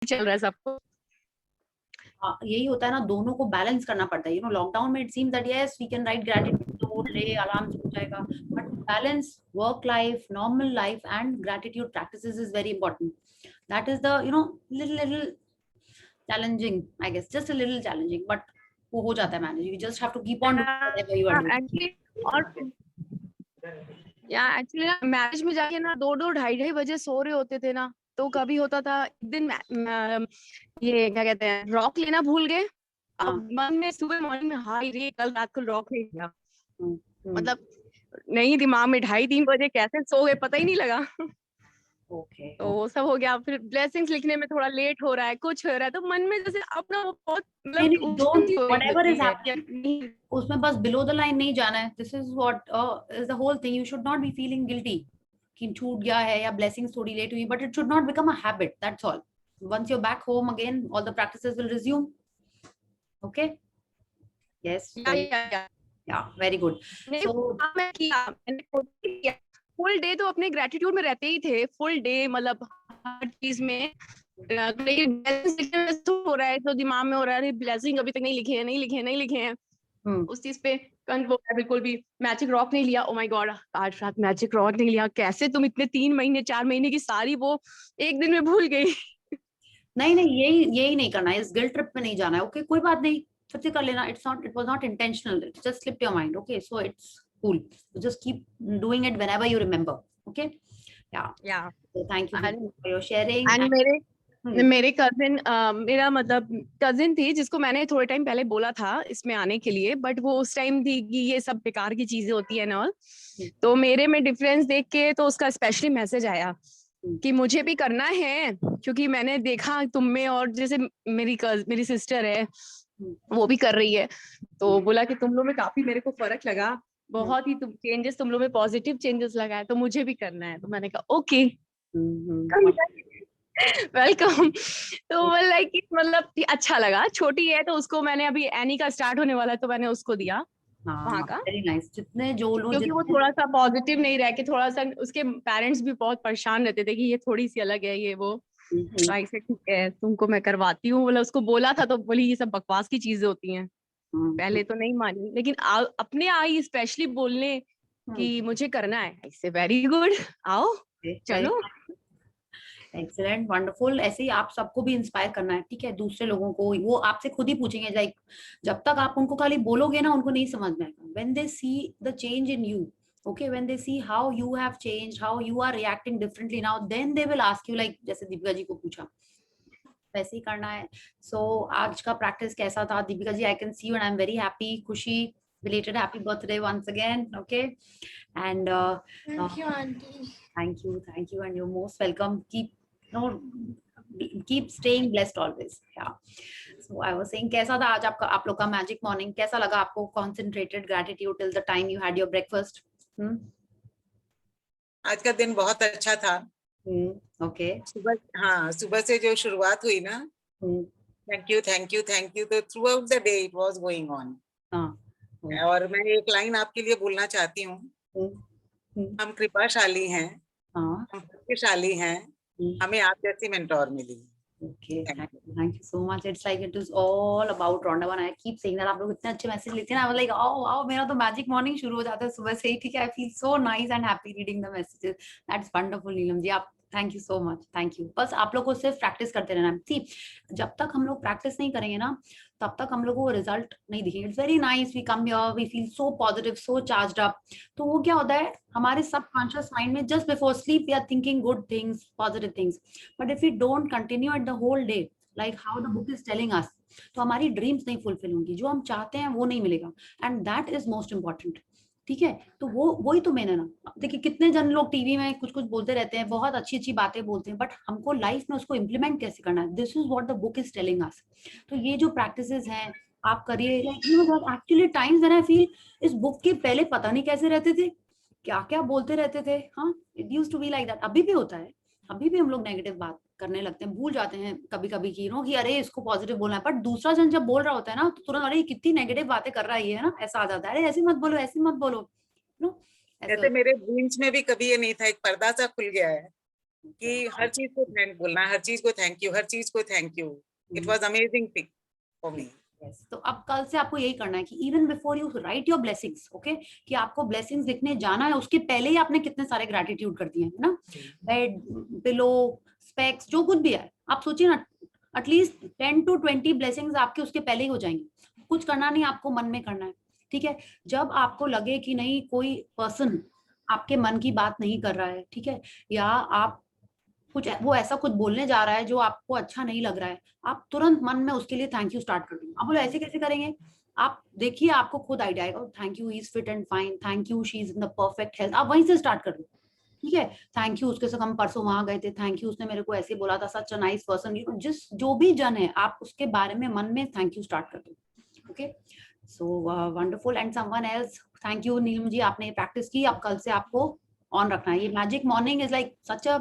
चल रहा है सबको। यही होता है ना, दोनों को बैलेंस करना पड़ता है। लॉकडाउन में it seems that yes we can write gratitude the whole day, आराम से हो जाएगा, but balance work life, normal life and gratitude practices is very important. That is the little challenging, I guess, just a little challenging, but वो हो जाता है manage. You just have to keep on doing whatever you are doing. Actually और actually ना marriage में जाके ना 2-2 ढाई-ढाई बजे सो रहे होते थे ना, तो कभी होता था एक दिन ये क्या कहते हैं रॉक लेना भूल गए. अब मन में सुबह मॉर्निंग में हाय रे कल रात को रॉक ले लिया, मतलब नहीं दिमाग में 2:30-3 बजे कैसे सो गए पता ही नहीं लगा. Okay. तो वो सब हो गया. फिर ब्लेसिंग्स लिखने में थोड़ा लेट हो रहा है, कुछ हो रहा है, तो मन में जैसे अपना वो बहुत मतलब whatever is happening, उसमें बस below the line नहीं जाना है. This is what is the whole thing. You should not be feeling guilty कि छूट गया है या blessings थोड़ी लेट हुई, but it should not become a habit. That's all. Once you're back home again, all the practices will resume. Okay. Yes. Yeah, very good. So मैं किया full day तो अपने ग्रेटिट्यूड में रहते ही थे, फुल डे मतलब हर चीज में. लेकिन हो रहा है तो दिमाग में हो रहा है ब्लेसिंग अभी तक नहीं लिखे हैं. उस चीज पे बिल्कुल भी मैजिक रॉक नहीं लिया. ओ माय गॉड आज रात मैजिक रॉक नहीं लिया, कैसे तुम इतने 3 महीने 4 महीने की सारी वो एक दिन में भूल गई. नहीं यही नहीं करना है. इस गिल्ट ट्रिप में नहीं जाना है. ओके कोई बात नहीं, फिर से कर लेना. It was not intentional, it just slipped your mind. Okay so it's cool. Just keep doing it whenever you remember. Okay. Yeah. So thank you for your sharing. And मेरे कजिन मेरा मतलब कजिन थी जिसको मैंने थोड़े time पहले बोला था इसमें आने के लिए, बट वो उस टाइम थी कि ये सब बेकार की चीजें होती है ना ऑल. तो मेरे में डिफरेंस देख के तो उसका स्पेशली मैसेज आया कि मुझे भी करना है, क्योंकि मैंने देखा तुम में, और जैसे मेरी सिस्टर है वो भी कर रही है, तो बोला कि तुम लोग में काफी मेरे को फर्क लगा, बहुत ही चेंजेस तुम लोग में पॉजिटिव चेंजेस लगा है, तो मुझे भी करना है. तो मैंने कहा ओके वेलकम. तो लाइक मतलब अच्छा लगा. छोटी है तो उसको मैंने अभी एनी का स्टार्ट होने वाला है तो मैंने उसको दिया वहाँ का. Very nice. जितने जो लोग क्योंकि वो थोड़ा सा पॉजिटिव नहीं रह के, थोड़ा सा उसके पेरेंट्स भी बहुत परेशान रहते थे कि ये थोड़ी सी अलग है ये वो. से ठीक है तुमको मैं करवाती हूँ, बोला उसको बोला था तो बोली ये सब बकवास की चीजें होती हैं. पहले तो नहीं मानी, लेकिन अपने आई स्पेशली बोलने कि मुझे करना है. इससे वेरी गुड, आओ चलो. Excellent, wonderful. ऐसे ही आप सबको भी इंस्पायर करना है. ठीक है, दूसरे लोगों को वो आपसे खुद ही पूछेंगे. लाइक जब तक आप उनको खाली बोलोगे ना उनको नहीं समझ में आएगा. When they C the change in you, okay, when they see how you have changed, how you are reacting differently now, then they will ask you, like जैसे दीपिका जी को पूछा वैसे ही करना है. सो आज का प्रैक्टिस कैसा था Deepika ji? I can see you and I am very happy. खुशी, belated happy birthday once again. Okay, and thank you auntie. Thank you, and you're most welcome. Keep staying blessed always. Yeah. So I was saying कैसा था आज आपका आप लोग का magic morning? कैसा लगा आपको? Concentrated gratitude till the time you had your breakfast. आज का दिन बहुत अच्छा था. ओके. सुबह से जो शुरुआत हुई ना, थैंक यू तो through out the day it was going on. और मैं एक लाइन आपके लिए बोलना चाहती हूँ. हम कृपाशाली हैं, हम भाग्यशाली हैं, हमें आप जैसी मेंटोर मिली. Okay, thank you so much. It's like it is all about Rhonda One. I keep saying that. आप लोग इतने अच्छे मैसेज लिखते हैं ना. I was like, आओ मेरा तो मैजिक मॉर्निंग शुरू हो जाता है सुबह से ही. ठीक है, I feel so nice and happy reading the messages. That's wonderful, Neelam ji. आप thank you so much. Thank you. बस आप लोग को सिर्फ प्रैक्टिस करते रहना है. सी, जब तक हम लोग प्रैक्टिस नहीं करेंगे ना तब तक हम लोग को रिजल्ट नहीं दिखेंगे. It's very nice, we come here, we feel so positive, so charged up. तो वो क्या होता है हमारे सबकॉन्शियस माइंड में just before sleep we are thinking good things, positive things. But if we don't continue at the whole day like how the book is telling us, तो हमारी dreams नहीं फुलफिल होंगी. जो हम चाहते हैं वो नहीं मिलेगा. And that is most important. ठीक है, तो वही तो मैंने ना. देखिए कितने जन लोग टीवी में कुछ बोलते रहते हैं, बहुत अच्छी अच्छी बातें बोलते हैं, बट हमको लाइफ में उसको इम्प्लीमेंट कैसे करना है, this is what the book is telling us. तो ये जो प्रैक्टिसेस हैं आप करिए. Actually times when I feel इस बुक के पहले पता नहीं कैसे रहते थे, क्या क्या बोलते रहते थे. हाँ, it used to be like that. अभी भी होता है, अभी भी हम लोग नेगेटिव बात करने लगते हैं, भूल जाते हैं कभी कभी कि कि अरे इसको पॉजिटिव बोलना है. बट दूसरा जन जब बोल रहा होता है ना तो तुरंत अरे कितनी नेगेटिव बातें कर रहा है ये, है ना, ऐसा आ जाता है. अरे ऐसे मत बोलो, ऐसे मत बोलो. ऐसे मेरे ड्रीम्स में भी कभी ये नहीं था. एक पर्दा सा खुल गया है कि हर चीज को थैंक बोलना, हर चीज को थैंक यू, हर चीज को thank you. It was amazing thing for me. Yes. तो अब कल से आपको यही करना है कि even before you right your blessings, okay, कि आपको ब्लेसिंग्स लिखने जाना है, उसके पहले ही आपने कितने सारे ग्रेटिट्यूड कर दिए हैं ना. बेड, पिलो, स्पेक्स, जो कुछ भी है, आप सोचिए ना, एटलीस्ट 10 to 20 ब्लेसिंग्स आपके उसके पहले ही हो जाएंगे. कुछ करना नहीं, आपको मन में करना है. ठीक है. जब आपको लगे कि नहीं, कोई पर्सन आपके मन की बात नहीं कर रहा है, ठीक है, या आप कुछ वो ऐसा कुछ बोलने जा रहा है जो आपको अच्छा नहीं लग रहा है, आप तुरंत मन में उसके लिए थैंक यू स्टार्ट कर देंगे. आप बोलो ऐसे कैसे करेंगे? आप देखिए, आपको खुद आइडिया आएगा. Thank you, he is fit and fine. Thank you, she is in the perfect health. आप वहीं से स्टार्ट कर दो. ठीक है. थैंक यू, उसके साथ हम परसों वहां गए थे. थैंक यू, उसने मेरे को ऐसे बोला था. सच अ नाइस पर्सन. जिस जो भी जन है, आप उसके बारे में मन में थैंक यू स्टार्ट कर दो. Okay. So wonderful. And someone else, thank you Neelam ji, आपने प्रैक्टिस की. अब कल से आपको ऑन रखना है. ये magic morning is like such a,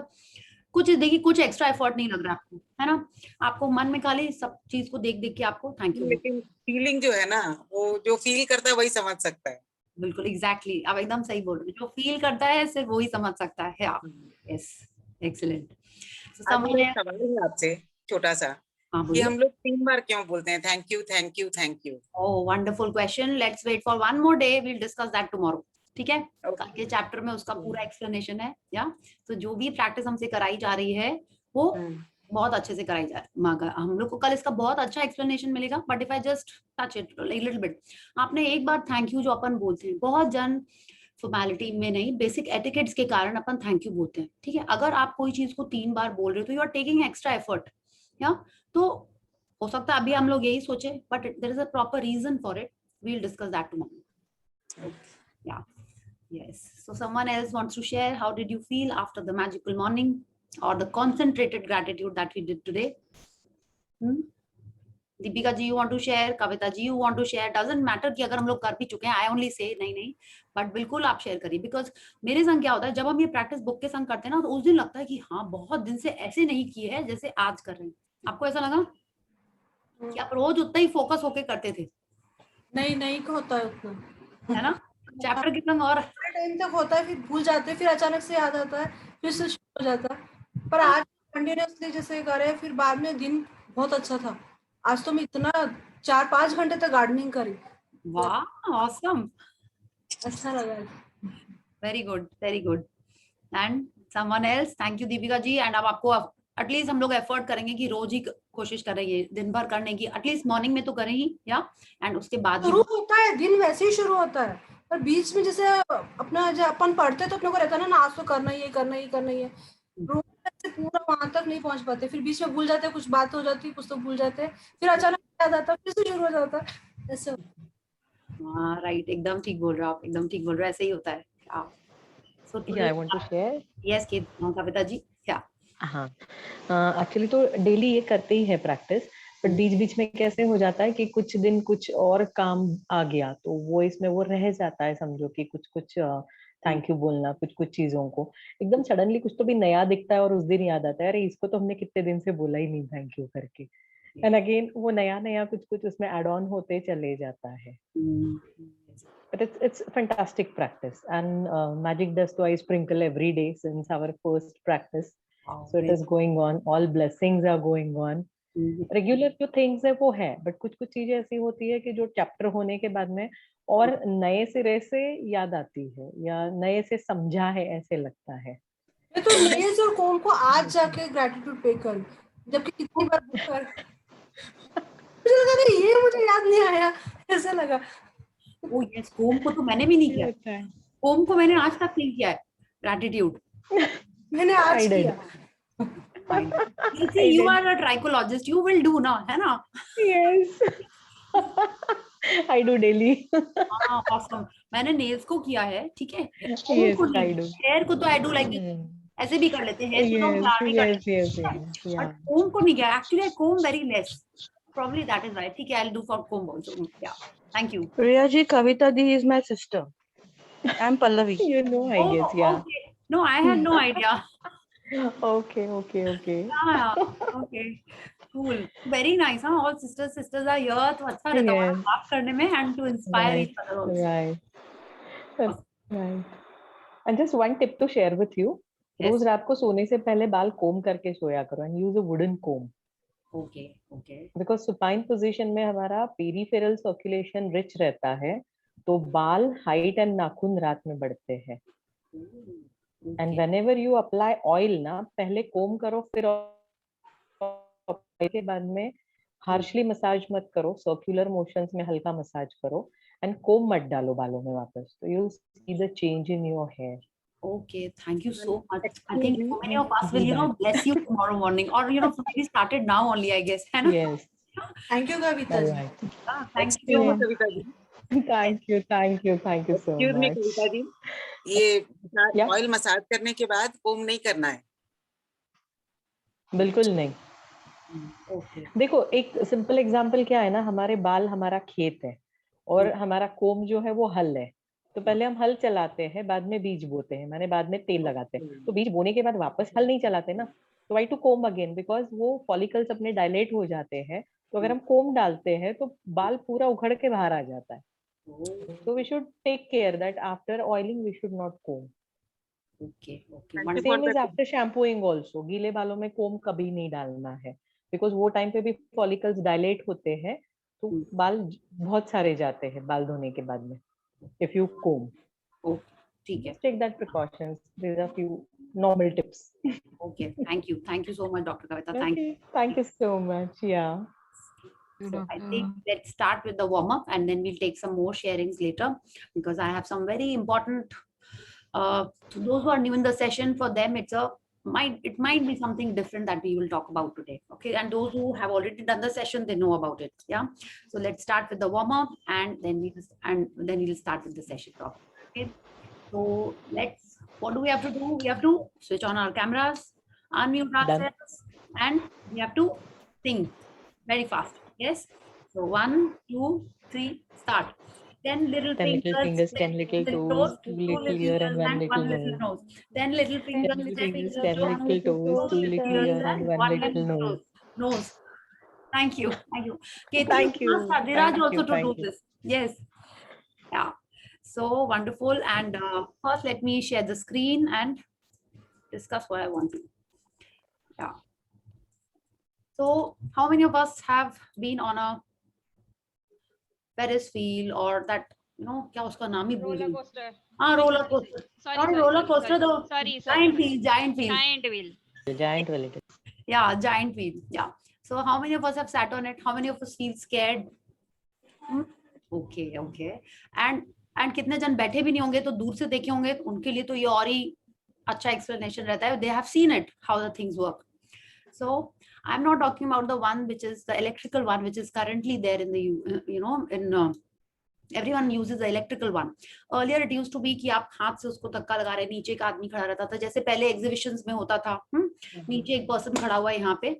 कुछ देखिए, कुछ एक्स्ट्रा एफर्ट नहीं लग रहा आपको, है ना. आपको मन में खाली सब चीज को देख देख के आपको थैंक यू. लेकिन फीलिंग जो है ना, वो जो फील करता है वही समझ सकता है. बिल्कुल, एग्जैक्टली, आप एकदम सही बोल रहे हैं. जो फील करता है सिर्फ वही समझ सकता है आप. Yes, excellent. आज मेरा एक सवाल है आपसे छोटा सा, कि हम लोग 3 बार क्यों बोलते हैं thank you thank you thank you? Oh, wonderful question. Let's wait for one more day, will discuss that tomorrow. ठीक है. कल के चैप्टर में उसका पूरा एक्सप्लेनेशन है. या तो जो भी प्रैक्टिस हमसे कराई जा रही है वो बहुत अच्छे से कराई जा रही है. हम लोग को कल इसका बहुत अच्छा एक्सप्लेनेशन मिलेगा. But if I just touch it little bit, आपने एक बार थैंक यू जो अपन बोलते हैं, बहुत जन फॉर्मेलिटी में नहीं, बेसिक एटिकेट्स के कारण अपन थैंक यू बोलते हैं. ठीक है. अगर आप कोई चीज को 3 बार बोल रहे हो तो you are taking extra effort. या तो हो सकता है अभी हम लोग यही सोचे, but there is a proper reason for it. We'll discuss that tomorrow. या yes. So someone else wants to share, how did you feel after the magical morning or the concentrated gratitude that we did today? Deepika ji, you want to share? Kavita ji, you want to share? doesn't matter कि अगर हम लोग कर भी चुके हैं, I only say नहीं, but बिल्कुल आप शेयर करिए. बिकॉज मेरे संग क्या होता है, जब हम ये प्रैक्टिस बुक के संग करते हैं ना, तो उस दिन लगता है कि हाँ, बहुत दिन से ऐसे नहीं किए हैं जैसे आज कर रहे हैं. आपको ऐसा लगा कि आप रोज उतना ही फोकस होके करते थे? नहीं होता है उतना, है ना. चैप्टर के संग और टाइम तक होता है, फिर भूल जाते हैं, फिर अचानक से याद आता है, फिर से शुरू हो जाता है. पर आज कंटिन्यूअसली जैसे करे, फिर बाद में दिन बहुत अच्छा था. आज तो मैं इतना 4-5 घंटे तक गार्डनिंग करी. वाह, ऑसम. अच्छा लगा. Very good, very good. And someone else, thank you Deepika ji. And अब आपको एटलीस्ट हम लोग एफर्ट करेंगे कि रोज ही कोशिश करेंगे दिन भर करने की, एटलीस्ट मॉर्निंग में तो करें ही. या एंड उसके बाद शुरू होता है दिन वैसे ही शुरू होता है, पर बीच में जैसे अपना जब अपन पढ़ते तो अपने को रहता है ना, आज तो करना ही है, करना ही करना ही है. रोज से पूरा वहां तक नहीं पहुंच पाते, फिर बीच में भूल जाते हैं, कुछ बात हो जाती है, कुछ तो भूल जाते हैं, फिर अचानक याद आता है, फिर से शुरू हो जाता है ऐसे. हाँ, राइट, एकदम ठीक बोल रहे हो आप, एकदम ठीक बोल रहे हो. ऐसे ही होता है. So Yeah, I want to share. Yes, Kavita ji. क्या? हाँ, एक्चुअली तो डेली ये करते ही है प्रैक्टिस, बट बीच बीच में कैसे हो जाता है कि कुछ दिन कुछ और काम आ गया, तो वो इसमें वो रह जाता है. समझो कि कुछ कुछ थैंक यू बोलना, कुछ कुछ चीजों को एकदम सडनली कुछ तो भी नया दिखता है और उस दिन याद आता है, अरे इसको तो हमने कितने दिन से बोला ही नहीं थैंक यू करके. एंड अगेन वो नया नया कुछ कुछ उसमें एड ऑन होते चले जाता है. But it's fantastic practice, and Magic Dust I sprinkle every day since our first practice. So it is going on. All blessings are going on. Regular जो things है वो है, but कुछ कुछ चीजें ऐसी होती है कि जो चैप्टर होने के बाद में और नए सिरे से याद आती है या नए से समझा है ऐसे लगता है. मैं तो नेल्स और कोम को आज जाके ग्रेटिट्यूड पे कर, जबकि कितनी बार कर मुझे लगा नहीं, ये मुझे याद नहीं आया, ऐसा लगा. ओ यस, कोम को तो मैंने भी नहीं किया. कोम को मैंने आज तक नहीं किया है ग्रेटिट्यूड. मैंने आज किया. You are a tricologist, you will do now, है ना? Yes. I do daily. हाँ, awesome. मैंने nails को किया है, ठीक है. Yes, I do. Hair को तो I do like ऐसे भी कर लेते हैं. Hair को तो yes. But comb को नहीं किया. Actually, I comb very less. Probably that is right. ठीक है, I'll do for comb also. Yeah. Thank you. Priya ji, Kavita di is my sister. I'm Pallavi. You know, I guess, yeah. Okay. No, I had no idea. Okay. Yeah, okay. Cool. Very nice, huh? All sisters are here. तो अच्छा रहता है बात करने में and to inspire each other also. Right. And just one tip to share with you. रोज रात को सोने से पहले बाल कोम करके सोया करो and use a wooden comb. Okay okay because supine position में हमारा पेरिफेरल सर्कुलेशन रिच रहता है, तो बाल, हाइट एंड नाखून रात में बढ़ते हैं। And whenever you apply oil ना, पहले कोम करो, फिर के बाद में हार्शली मसाज मत करो, सर्कुलर मोशंस में हल्का मसाज करो एंड कोम मत डालो बालों में वापस, तो you will see the change in your hair. Okay, thank you so much. I think so many of us will, bless you tomorrow morning, or maybe started now only, I guess. Yes. Thank you, Kavita ji. Thank you so much, Kavita ji. Thank you so Excuse me, much. Kavita ji, ये oil massage करने के बाद कोम नहीं करना है? बिल्कुल नहीं। Okay. देखो, एक सिंपल एग्जांपल क्या है ना, हमारे बाल हमारा खेत है और हमारा कोम जो है वो हल है। तो पहले हम हल चलाते हैं, बाद में बीज बोते हैं, माने बाद में तेल लगाते हैं। तो बीज बोने के बाद वापस हल नहीं चलाते ना, तो why to comb again, because वो फॉलिकल्स अपने डायलेट हो जाते हैं। तो अगर हम कोम डालते हैं तो बाल पूरा उखड़ के बाहर आ जाता है। So we should take care that after oiling we should not comb. Okay. Same is after shampooing also. गीले बालों में कोम कभी नहीं डालना है, because वो टाइम पे भी फॉलिकल्स डायलेट होते हैं, तो बाल बहुत सारे जाते हैं बाल धोने के बाद में। If you comb. Okay. ठीक है. Just take that precautions. These are few normal tips. Okay. Thank you so much, Dr. Kavita. Thank you so much. Yeah. So I think let's start with the warm up and then we'll take some more sharings later, because I have some very important, to those who are new in the session, for them it might be something different that we will talk about today. Okay, and those who have already done the session, they know about it. Yeah, so let's start with the warm up and then we'll start with the session talk. Okay, so what do we have to do? We have to switch on our cameras, unmute ourselves, and we have to think very fast. Yes, so 1, 2, 3, start. 10 little fingers, 10 little toes, 2 little ear and 1 little nose. 10 little fingers, 10 little toes, 2 little ear and 1 little nose. Thank you. Okay, thank you. Viraj also to do this. Yes. Yeah. So wonderful. And first, let me share the screen and discuss what I want to. Yeah. So how many of us have been on a Ferris wheel or that, क्या उसका नाम ही भूल गई? Roller coaster. Roller coaster. Giant wheel. Yeah, giant wheel. Yeah. So how many of us have sat on it? How many of us feel scared? Okay. And कितने जन बैठे भी नहीं होंगे तो दूर से देखे होंगे, उनके लिए तो ये और ही अच्छा explanation रहता है. They have seen it, how the things work. So I'm not talking about the one which is the electrical one, which is currently there in the, everyone uses the electrical one. Earlier it used to be कि आप हाथ से उसको धक्का लगा रहे, नीचे एक आदमी खड़ा रहता था, जैसे पहले exhibitions में होता था, नीचे एक person खड़ा हुआ है यहाँ पे,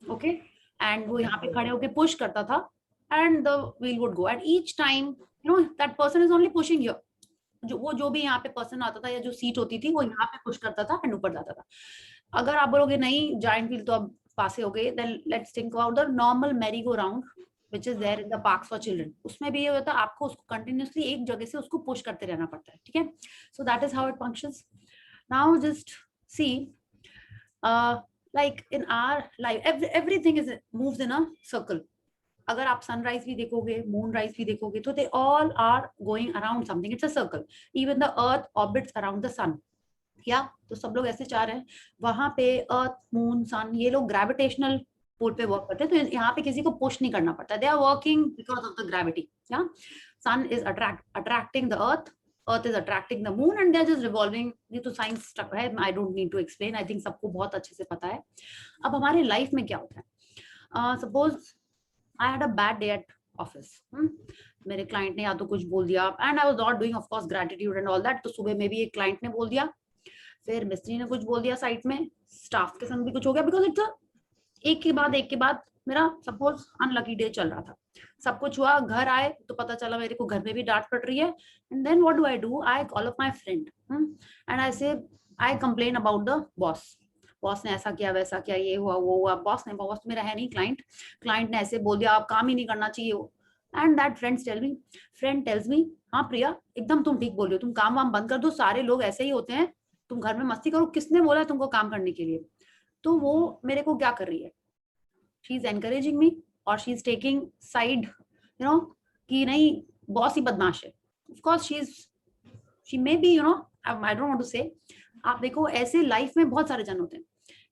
okay, and वो यहाँ पे खड़े होके push करता था, and the wheel would go, and each time, that person is only pushing here. जो भी यहाँ पे person आता था या जो seat होती थी, वो यहाँ पे push करता था and ऊपर जाता था. अगर आप बोलोगे नहीं giant wheel तो अब पासे हो गए, then let's think about the normal merry-go-round which is there in the parks for children. उसमें भी ये होता है, आपको उसको continuously एक जगह से उसको push करते रहना पड़ता है, ठीक है? So that is how it functions. Now just see, like in our life, everything moves in a circle. अगर आप sunrise भी देखोगे, moonrise भी देखोगे, तो they all are going around something. It's a circle. Even the earth orbits around the sun. Yeah, तो सब लोग ऐसे चाह रहे हैं, वहां पे अर्थ, मून, सन, ये लोग ग्रेविटेशनल पुल पे वर्क करते हैं, तो यहाँ पे किसी को पुश नहीं करना पड़ता. They are working because of the gravity. या, sun is attracting the earth is attracting the moon, and they are just revolving. ये तो साइंस है, I don't need to explain, I think सबको बहुत अच्छे से पता है. अब हमारे लाइफ में क्या होता है, suppose I had a bad day at office, मेरे क्लाइंट ने या तो कुछ बोल दिया, and I was not doing of course gratitude and all that. तो सुबह में भी एक क्लाइंट ने बोल दिया, फिर मिस्त्री ने कुछ बोल दिया साइट में, स्टाफ के संग भी कुछ हो गया, बिकॉज इट्स एक के बाद मेरा सपोज अनलकी डे चल रहा था, सब कुछ हुआ, घर आए तो पता चला मेरे को घर में भी डांट पड़ रही है. And then what do? I call up my friend and I complain about the boss ने ऐसा किया, वैसा किया, ये हुआ, वो हुआ. बॉस तो मेरा है नहीं, क्लाइंट ने ऐसे बोल दिया, आप काम ही नहीं करना चाहिए. And that friend tells me, हाँ प्रिया, एकदम तुम ठीक बोल रही हो, तुम काम वाम बंद कर दो, सारे लोग ऐसे ही होते हैं, तुम घर में मस्ती करो, किसने बोला तुमको काम करने के लिए? तो वो मेरे को क्या कर रही है, शी इज एनकरेजिंग मी और she is taking side, you know, कि नहीं बॉस ही बदमाश है. Of course she may B, you know, I don't want to say. आप देखो ऐसे लाइफ में बहुत सारे जन होते हैं.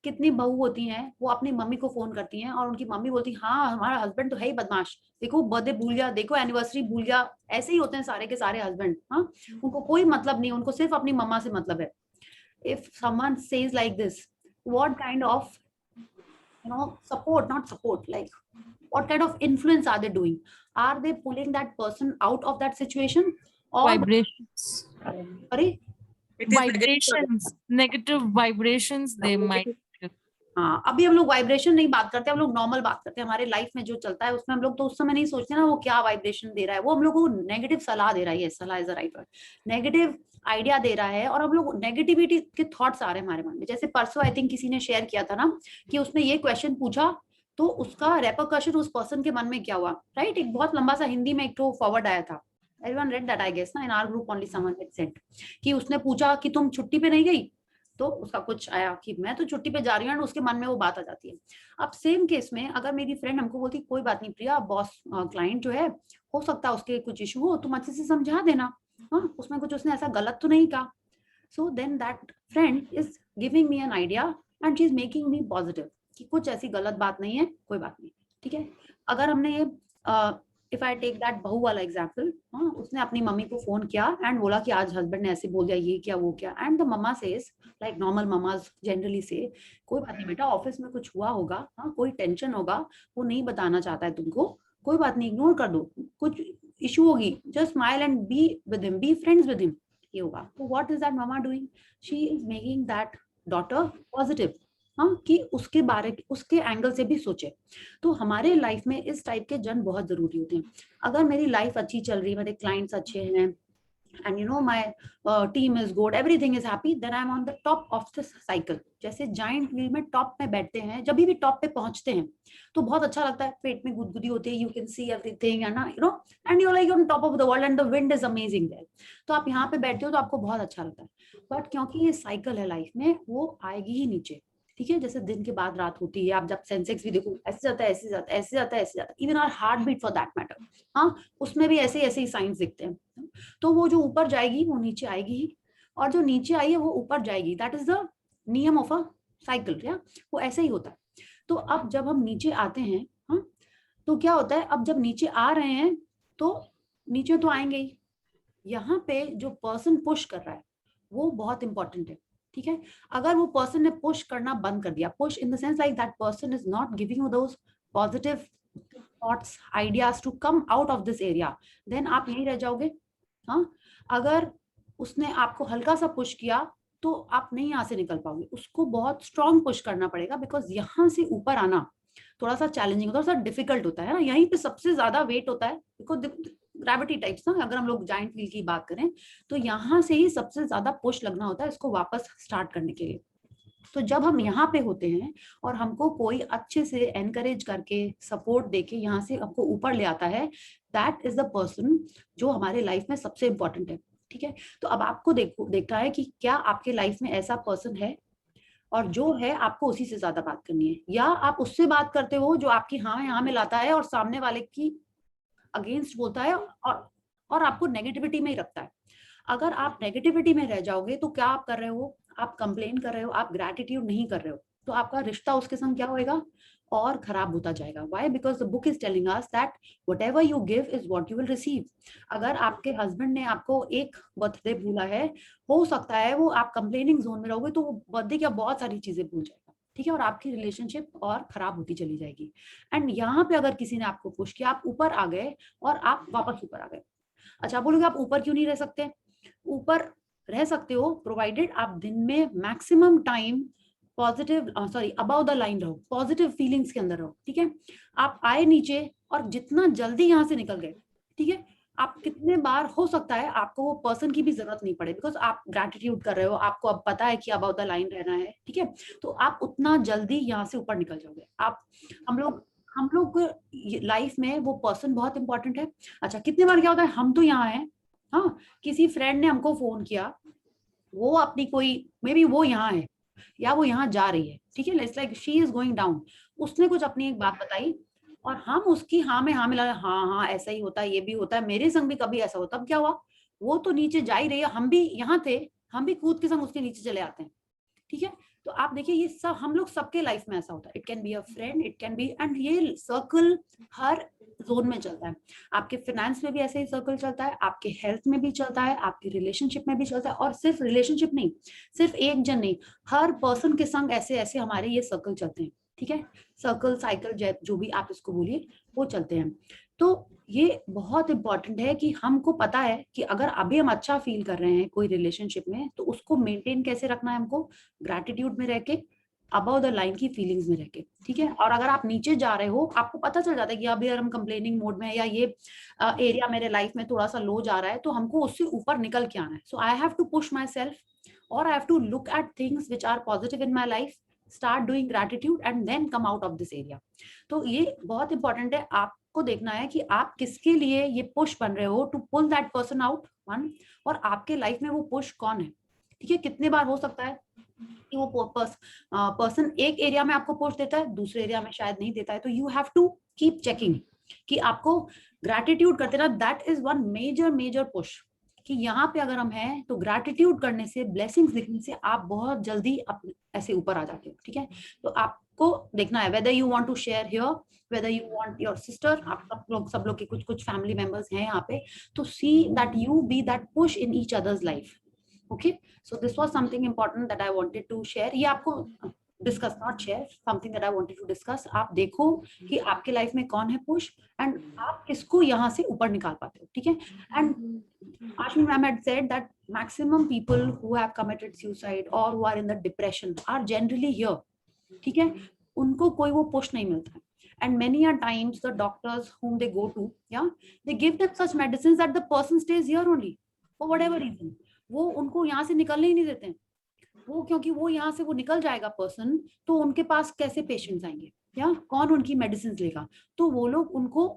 कितनी बहू होती हैं वो अपनी मम्मी को फोन करती हैं और उनकी मम्मी बोलती है हाँ हमारा हस्बैंड तो है ही बदमाश, देखो बर्थडे भूल जा, देखो एनिवर्सरी भूल जा. ऐसे ही होते हैं सारे के सारे हस्बैंड. हाँ, उनको कोई मतलब नहीं, उनको सिर्फ अपनी मम्मा से मतलब है. If someone says like this, what kind of, you know, support, not support, like what kind of influence are they doing? Are they pulling that person out of that situation or Vibrations. sorry, It is Vibrations, negative vibrations they might. हाँ, अभी हम लोग vibration नहीं बात करते, हम लोग normal बात करते हैं. हमारे लाइफ में जो चलता है उसमें हम लोग तो उस समय नहीं सोचते ना वो क्या वाइब्रेशन दे रहा है. वो हम लोग को नेगेटिव सलाह दे रहा है, सलाह is the right word, negative idea दे रहा है और हम लोग नेगेटिविटी के थॉट्स आ रहे हैं हमारे मन में. जैसे परसों आई थिंक किसी ने शेयर किया था ना कि उसने ये क्वेश्चन पूछा तो उसका रेपरकशन उस पर्सन के मन में क्या हुआ, राइट? एक बहुत लंबा सा हिंदी में एक तो फॉरवर्ड आया था, everyone read that I guess ना, in our group only someone had sent, कि उसने पूछा कि तुम छुट्टी पे नहीं गई, तो उसका कुछ आया कि मैं तो छुट्टी पे जा रही हूँ, उसके मन में वो बात आ जाती है. अब सेम केस में अगर मेरी फ्रेंड हमको बोलती कोई बात नहीं प्रिया, बॉस क्लाइंट जो है हो सकता है उसके कुछ इशू हो, तुम अच्छे से समझा देना, हाँ उसमें कुछ उसने ऐसा गलत तो नहीं कहा. So then that friend is giving me an idea and she is making me positive कि कुछ ऐसी गलत बात नहीं है, कोई बात नहीं, ठीक है. अगर हमने ये इफ आई टेक दैट बहू वाला एग्जाम्पल, हाँ उसने अपनी मम्मी को फोन किया एंड बोला कि आज हस्बैंड ने ऐसे बोल दिया, ये क्या वो क्या, and the mama says like normal mamas generally say, कोई बात नहीं बेटा, ऑफिस में कुछ हुआ होगा, हाँ कोई टेंशन होगा, वो नहीं बताना चाहता है तुमको, कोई बात नहीं, इग्नोर कर दो, कुछ इशू होगी, just smile and be with him, be friends with him, ये होगा. तो what is that mama doing? She is making that daughter positive, हाँ कि उसके बारे उसके एंगल से भी सोचे. तो हमारे लाइफ में इस टाइप के जन बहुत जरूरी होते हैं. अगर मेरी लाइफ अच्छी चल रही है, मेरे क्लाइंट्स अच्छे हैं and you know my team is good, everything is happy, then I'm on the top of this cycle. जैसे जाइंट व्हील में टॉप में बैठते हैं, जब भी टॉप पे पहुंचते हैं तो बहुत अच्छा लगता है, पेट में गुदगुदी होती है, you can see everything and you know and you're like on top of the world and the wind is amazing there. तो आप यहाँ पे बैठते हो तो आपको बहुत अच्छा लगता है. बट क्योंकि ये साइकिल है लाइफ में, वो आएगी ही नीचे, ठीक है. जैसे दिन के बाद रात होती है, आप जब सेंसेक्स भी देखो ऐसे जाता है, ऐसे जाता है, ऐसे जाता है, ऐसे जाता है, even our heart beat for that matter, हाँ उसमें भी ऐसे ही साइंस दिखते हैं. तो वो जो ऊपर जाएगी वो नीचे आएगी ही, और जो नीचे आई है वो ऊपर जाएगी. दैट इज द नियम ऑफ अ साइकिल, या वो ऐसे ही होता है. तो अब जब हम नीचे आते हैं, हाँ तो क्या होता है, अब जब नीचे आ रहे हैं तो नीचे तो आएंगे ही, यहाँ पे जो पर्सन पुश कर रहा है वो बहुत इंपॉर्टेंट है, ठीक है. अगर वो पर्सन ने पुश करना बंद कर दिया, push in the sense like that person is not giving you those positive thoughts, ideas to come out of this area, then आप यहीं रह जाओगे. हाँ, अगर उसने आपको हल्का सा पुश किया तो आप नहीं यहाँ से निकल पाओगे, उसको बहुत स्ट्रॉन्ग पुश करना पड़ेगा, बिकॉज यहाँ से ऊपर आना थोड़ा सा चैलेंजिंग होता है, थोड़ा सा डिफिकल्ट होता है ना. यहीं पे सबसे ज्यादा वेट होता है, बिकॉज ग्रेविटी टाइप्स ना, अगर हम लोग जाइंट व्हील की बात करें तो यहाँ से ही सबसे ज्यादा पुश लगना होता है इसको वापस स्टार्ट करने के लिए. तो जब हम यहाँ पे होते हैं और हमको कोई अच्छे से एनकरेज करके सपोर्ट देके यहाँ से हमको ऊपर ले आता है, दैट इज द पर्सन जो हमारे लाइफ में सबसे इंपॉर्टेंट है, ठीक है. तो अब आपको देखना है कि क्या आपके लाइफ में ऐसा पर्सन है, और जो है आपको उसी से ज्यादा बात करनी है, या आप उससे बात करते हो जो आपकी हाँ यहाँ में लाता है और सामने वाले की अगेंस्ट बोलता है और आपको नेगेटिविटी में ही रखता है. अगर आप नेगेटिविटी में रह जाओगे तो क्या आप कर रहे हो, आप कंप्लेन कर रहे हो, आप ग्रैटिट्यूड नहीं कर रहे हो, तो आपका रिश्ता उसके संग क्या होएगा, और खराब होता जाएगा. Why? Because the book is telling us that whatever you give is what you will receive. अगर आपके हस्बैंड ने आपको एक बर्थडे भूला है, हो सकता है वो आप कंप्लेनिंग जोन में रहोगे तो वो बर्थडे क्या बहुत सारी चीजें भूल जाएगा, ठीक है, और आपकी रिलेशनशिप और खराब होती चली जाएगी. एंड यहाँ पे अगर किसी ने आपको पुश किया, आप ऊपर आ गए और आप वापस ऊपर आ गए. अच्छा, बोलोगे आप ऊपर क्यों नहीं रह सकते? ऊपर रह सकते हो प्रोवाइडेड आप दिन में maximum time positive about the line रहो, पॉजिटिव फीलिंग्स के अंदर रहो, ठीक है. आप आए नीचे और जितना जल्दी यहाँ से निकल गए, ठीक है, आप कितने बार हो सकता है आपको वो पर्सन की भी जरूरत नहीं पड़े, बिकॉज आप ग्रैटिट्यूड कर रहे हो, आपको अब पता है कि अबाउ द लाइन रहना है, ठीक है. तो आप उतना जल्दी यहाँ से ऊपर निकल जाओगे. आप हम लोग लाइफ में वो पर्सन बहुत इंपॉर्टेंट है. अच्छा, कितने बार क्या होता है, हम तो यहाँ है, हाँ किसी फ्रेंड ने हमको फोन किया, वो अपनी कोई मे बी वो यहाँ है या वो यहाँ जा रही है, ठीक है, it's like she is going down, उसने कुछ अपनी एक बात बताई और हम उसकी हाँ में हाँ मिला, हाँ हाँ ऐसा ही होता है, ये भी होता है, मेरे संग भी कभी ऐसा होता, तब क्या हुआ, वो तो नीचे जा ही रही है, हम भी यहाँ थे, हम भी कूद के संग उसके नीचे चले आते हैं, ठीक है। तो आप देखिए ये सब हम लोग सबके लाइफ में ऐसा होता है, it can be a friend, it can B, and ये सर्कल हर जोन में चलता है, आपके फाइनेंस में भी ऐसे ही सर्कल चलता है, आपके हेल्थ में भी चलता है, आपके रिलेशनशिप में भी चलता है, और सिर्फ रिलेशनशिप नहीं, सिर्फ एक जन नहीं, हर पर्सन के संग ऐसे ऐसे हमारे ये सर्कल चलते हैं, ठीक है, सर्कल साइकिल जो भी आप इसको बोलिए वो चलते हैं। तो ये बहुत इंपॉर्टेंट है कि हमको पता है कि अगर अभी हम अच्छा फील कर रहे हैं कोई रिलेशनशिप में, तो उसको मेंटेन कैसे रखना है हमको, ग्रैटिट्यूड में रह के, अबव द लाइन की फीलिंग्स में रह के, ठीक है। और अगर आप नीचे जा रहे हो, आपको पता चल जाता है कि अभी हम कंप्लेनिंग मोड में है या ये एरिया मेरे लाइफ में थोड़ा सा लो जा रहा है, तो हमको उससे ऊपर निकल के आना है। So I have to push my self और I have to look at things which are positive in my life, start doing gratitude and then come out of this area. तो ये बहुत इंपॉर्टेंट है, आपको देखना है कि आप किसके लिए ये पुश बन रहे हो to pull that person out, one, और आपके लाइफ में वो पुश कौन है, ठीक है। कितने बार हो सकता है कि वो पर्सन एक एरिया में आपको पुश देता है, दूसरे एरिया में शायद नहीं देता है, तो you have to keep checking कि आपको ग्रैटिट्यूड करते ना, that is one major major push, कि यहाँ पे अगर हम हैं तो ग्रैटिट्यूड करने से, ब्लेसिंग्स दिखने से आप बहुत जल्दी ऐसे ऊपर आ जाते हो, ठीक है। तो आपको देखना है whether you want to share here, whether you want your sister, आप सब लोग के कुछ फैमिली मेंबर्स हैं यहाँ पे, तो see that you be that push in each other's life, okay. So this was something important that I wanted to share, ये आपको discuss, not share, something that I wanted to discuss. आप देखो कि आपके लाइफ में कौन है push and आप किसको यहाँ से ऊपर निकाल पाते हो, ठीक है। And Ashmi ma'am had said that maximum people who have committed suicide or who are in the depression are generally here, ठीक है, उनको कोई वो पुश नहीं मिलता है, and many a times the doctors whom they go to, yeah, they give them such medicines that the person stays here only for whatever reason, वो उनको यहाँ से निकलने ही नहीं देते हैं, वो क्योंकि वो यहाँ से वो निकल जाएगा पर्सन, तो उनके पास कैसे पेशेंट्स आएंगे, या कौन उनकी मेडिसिन लेगा, तो वो लोग उनको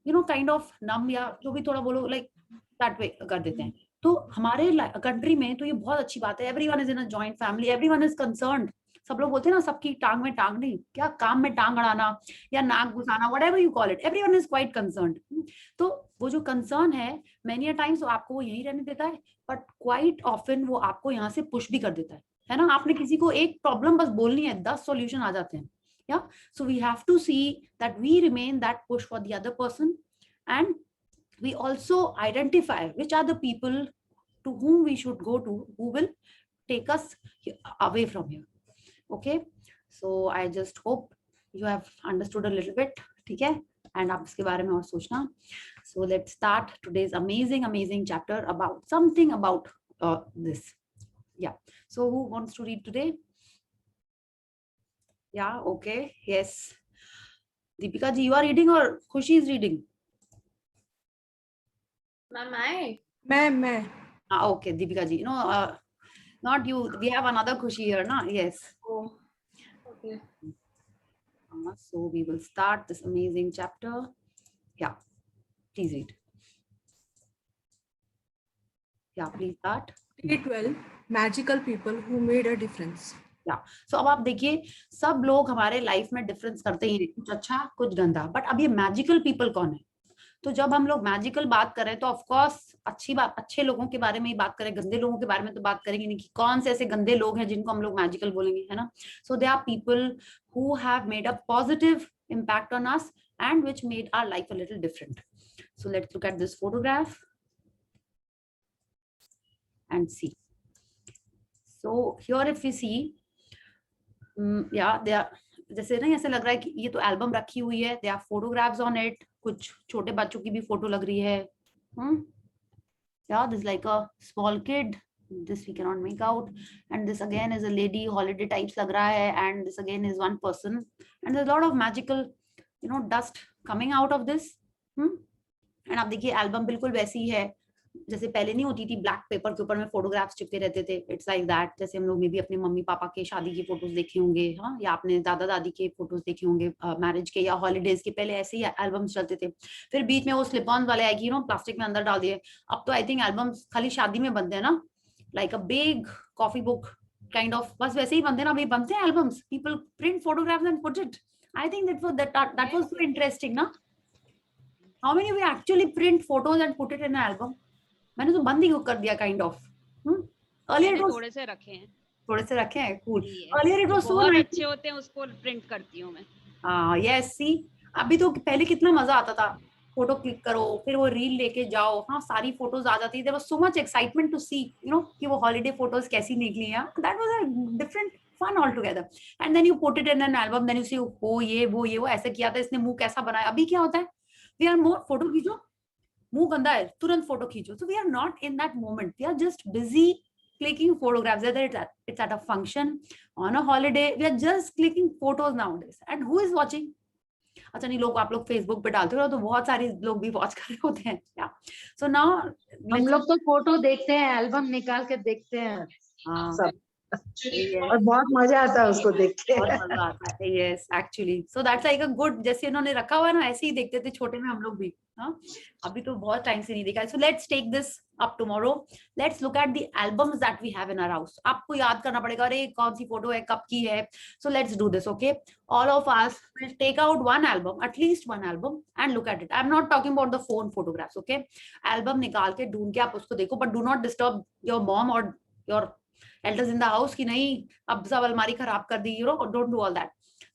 काइंड ऑफ नम या जो भी थोड़ा बोलो लाइक दैट वे कर देते हैं। तो हमारे कंट्री में तो ये बहुत अच्छी बात है, everyone is in a joint family, everyone is concerned, सब लोग बोलते हैं ना सबकी टांग में टांग नहीं, क्या काम में टांग अड़ाना या नाक घुसाना, whatever you call it, everyone is quite concerned. तो वो जो कंसर्न है मेनी टाइम्स वो आपको वो यहीं रहने देता है, बट क्वाइट ऑफन वो आपको यहाँ से पुश भी कर देता है ना। आपने किसी को एक प्रॉब्लम बस बोलनी है, 10 सॉल्यूशन आ जाते हैं, yeah so we have to see that we remain that push for the other person, and we also identify which are the people to whom we should go to, who will take us away from here, okay। So I just hope you have understood a little bit, ठीक है, and आप इसके बारे में और सोचना। So let's start today's amazing chapter about something about this, yeah। So who wants to read today? Yeah, okay, yes, Deepika ji, you are reading or Khushi is reading? मैं Okay, Deepika ji, not you, we have another Khushi here, na? Yes. Oh, okay. So we will start this amazing chapter. Yeah, please read. Yeah, please start. Day 12, magical people who made a difference. So अब आप देखिए सब लोग हमारे life में difference करते ही, कुछ अच्छा कुछ गंदा, बट अब ये मैजिकल पीपल कौन है? तो जब हम लोग मैजिकल बात करें तो ऑफ कोर्स अच्छी बात, अच्छे लोगों के बारे में ही बात करें, गंदे लोगों के बारे में तो बात करेंगे नहीं कि कौन से ऐसे गंदे लोग हैं जिनको हम लोग मैजिकल बोलेंगे, है ना। So they are people who have made a positive impact on us and which made our life a little different. So let's look at this photograph and see. So here if you see, जैसे नहीं ऐसे लग रहा है कि ये तो album रखी हुई है, they are photographs on it, कुछ छोटे बच्चों की भी फोटो लग रही है, this like a small kid, this we can not make out, and this again is a lady, holiday types लग रहा है, and this again is one person, and there lot of magical dust coming out of this. And आप देखिए album बिल्कुल वैसी है जैसे पहले नहीं होती थी, ब्लैक पेपर के ऊपर में फोटोग्राफ्स चिपके रहते थे, इट्स लाइक दैट। जैसे हम लोग में भी अपने मम्मी पापा के शादी के फोटोज देखे होंगे, हाँ, या अपने दादा दादी के फोटोज देखे होंगे मैरिज के या हॉलीडेज के, पहले ऐसे ही एल्बम्स चलते थे। फिर बीच में वो स्लिप ऑन वाले आएगी, प्लास्टिक में अंदर डाल दिए। अब तो आई थिंक एल्बम्स खाली शादी में बनते हैं ना, like a big copy book kind of, बस वैसे ही बनते ना, अभी बनते हैं albums, people print photographs and put it. I think that was so interesting ना. How many of you actually print photos and put it in an album? मैंने तो बंद ही कर दिया kind of. Earlier it was थोड़े से रखे हैं, cool. Earlier it was so बहुत nice. अच्छे होते हैं, उसको प्रिंट करती हूँ मैं. Yes, see, अभी तो पहले कितना मजा आता था, फोटो क्लिक करो फिर वो रील लेके जाओ, हाँ सारी फोटोज आ जाती है. There was so much excitement to see, you know, कि वो हॉलीडे फोटोज कैसी निकली हैं. That was a different fun altogether. And then you put it in an album, then you see, oh ये वो ऐसे किया था इसने, मुंह कैसा बनाया. अभी क्या होता है, we are more फोटो खींचो, मुंह गंदा है तुरंत फोटो खींचो. So we are not in that moment, we are just busy clicking photographs, whether it's at a function, on a holiday, we are just clicking photos nowadays. And who is watching? अच्छा नहीं, लोग आप लोग Facebook पे डालते हो तो बहुत सारे लोग भी वॉच कर रहे होते हैं. या सो नाउ हम लोग तो फोटो देखते हैं, एल्बम निकाल के देखते हैं सब, और बहुत मजा आता है उसको देख के. बहुत मजा आता है. Yes actually, so that's like a good, जैसे इन्होंने रखा हुआ है ना, ऐसे ही देखते थे छोटे में हम लोग भी. हाँ, अभी तो बहुत टाइम से नहीं देखा. So let's take this up tomorrow. Let's look at the albums that we have in our house. आपको याद करना पड़ेगा, अरे कौन सी फोटो है, कब की है. सो let's do this. Okay, all of us will take out one album, at least one album, and look at it. I'm not talking about the phone photographs. Okay, album निकाल के ढूंढ के आप उसको देखो, but do not disturb your mom or your elders in the house कि नहीं अब सब अलमारी खराब कर दी, you know, don't do all that.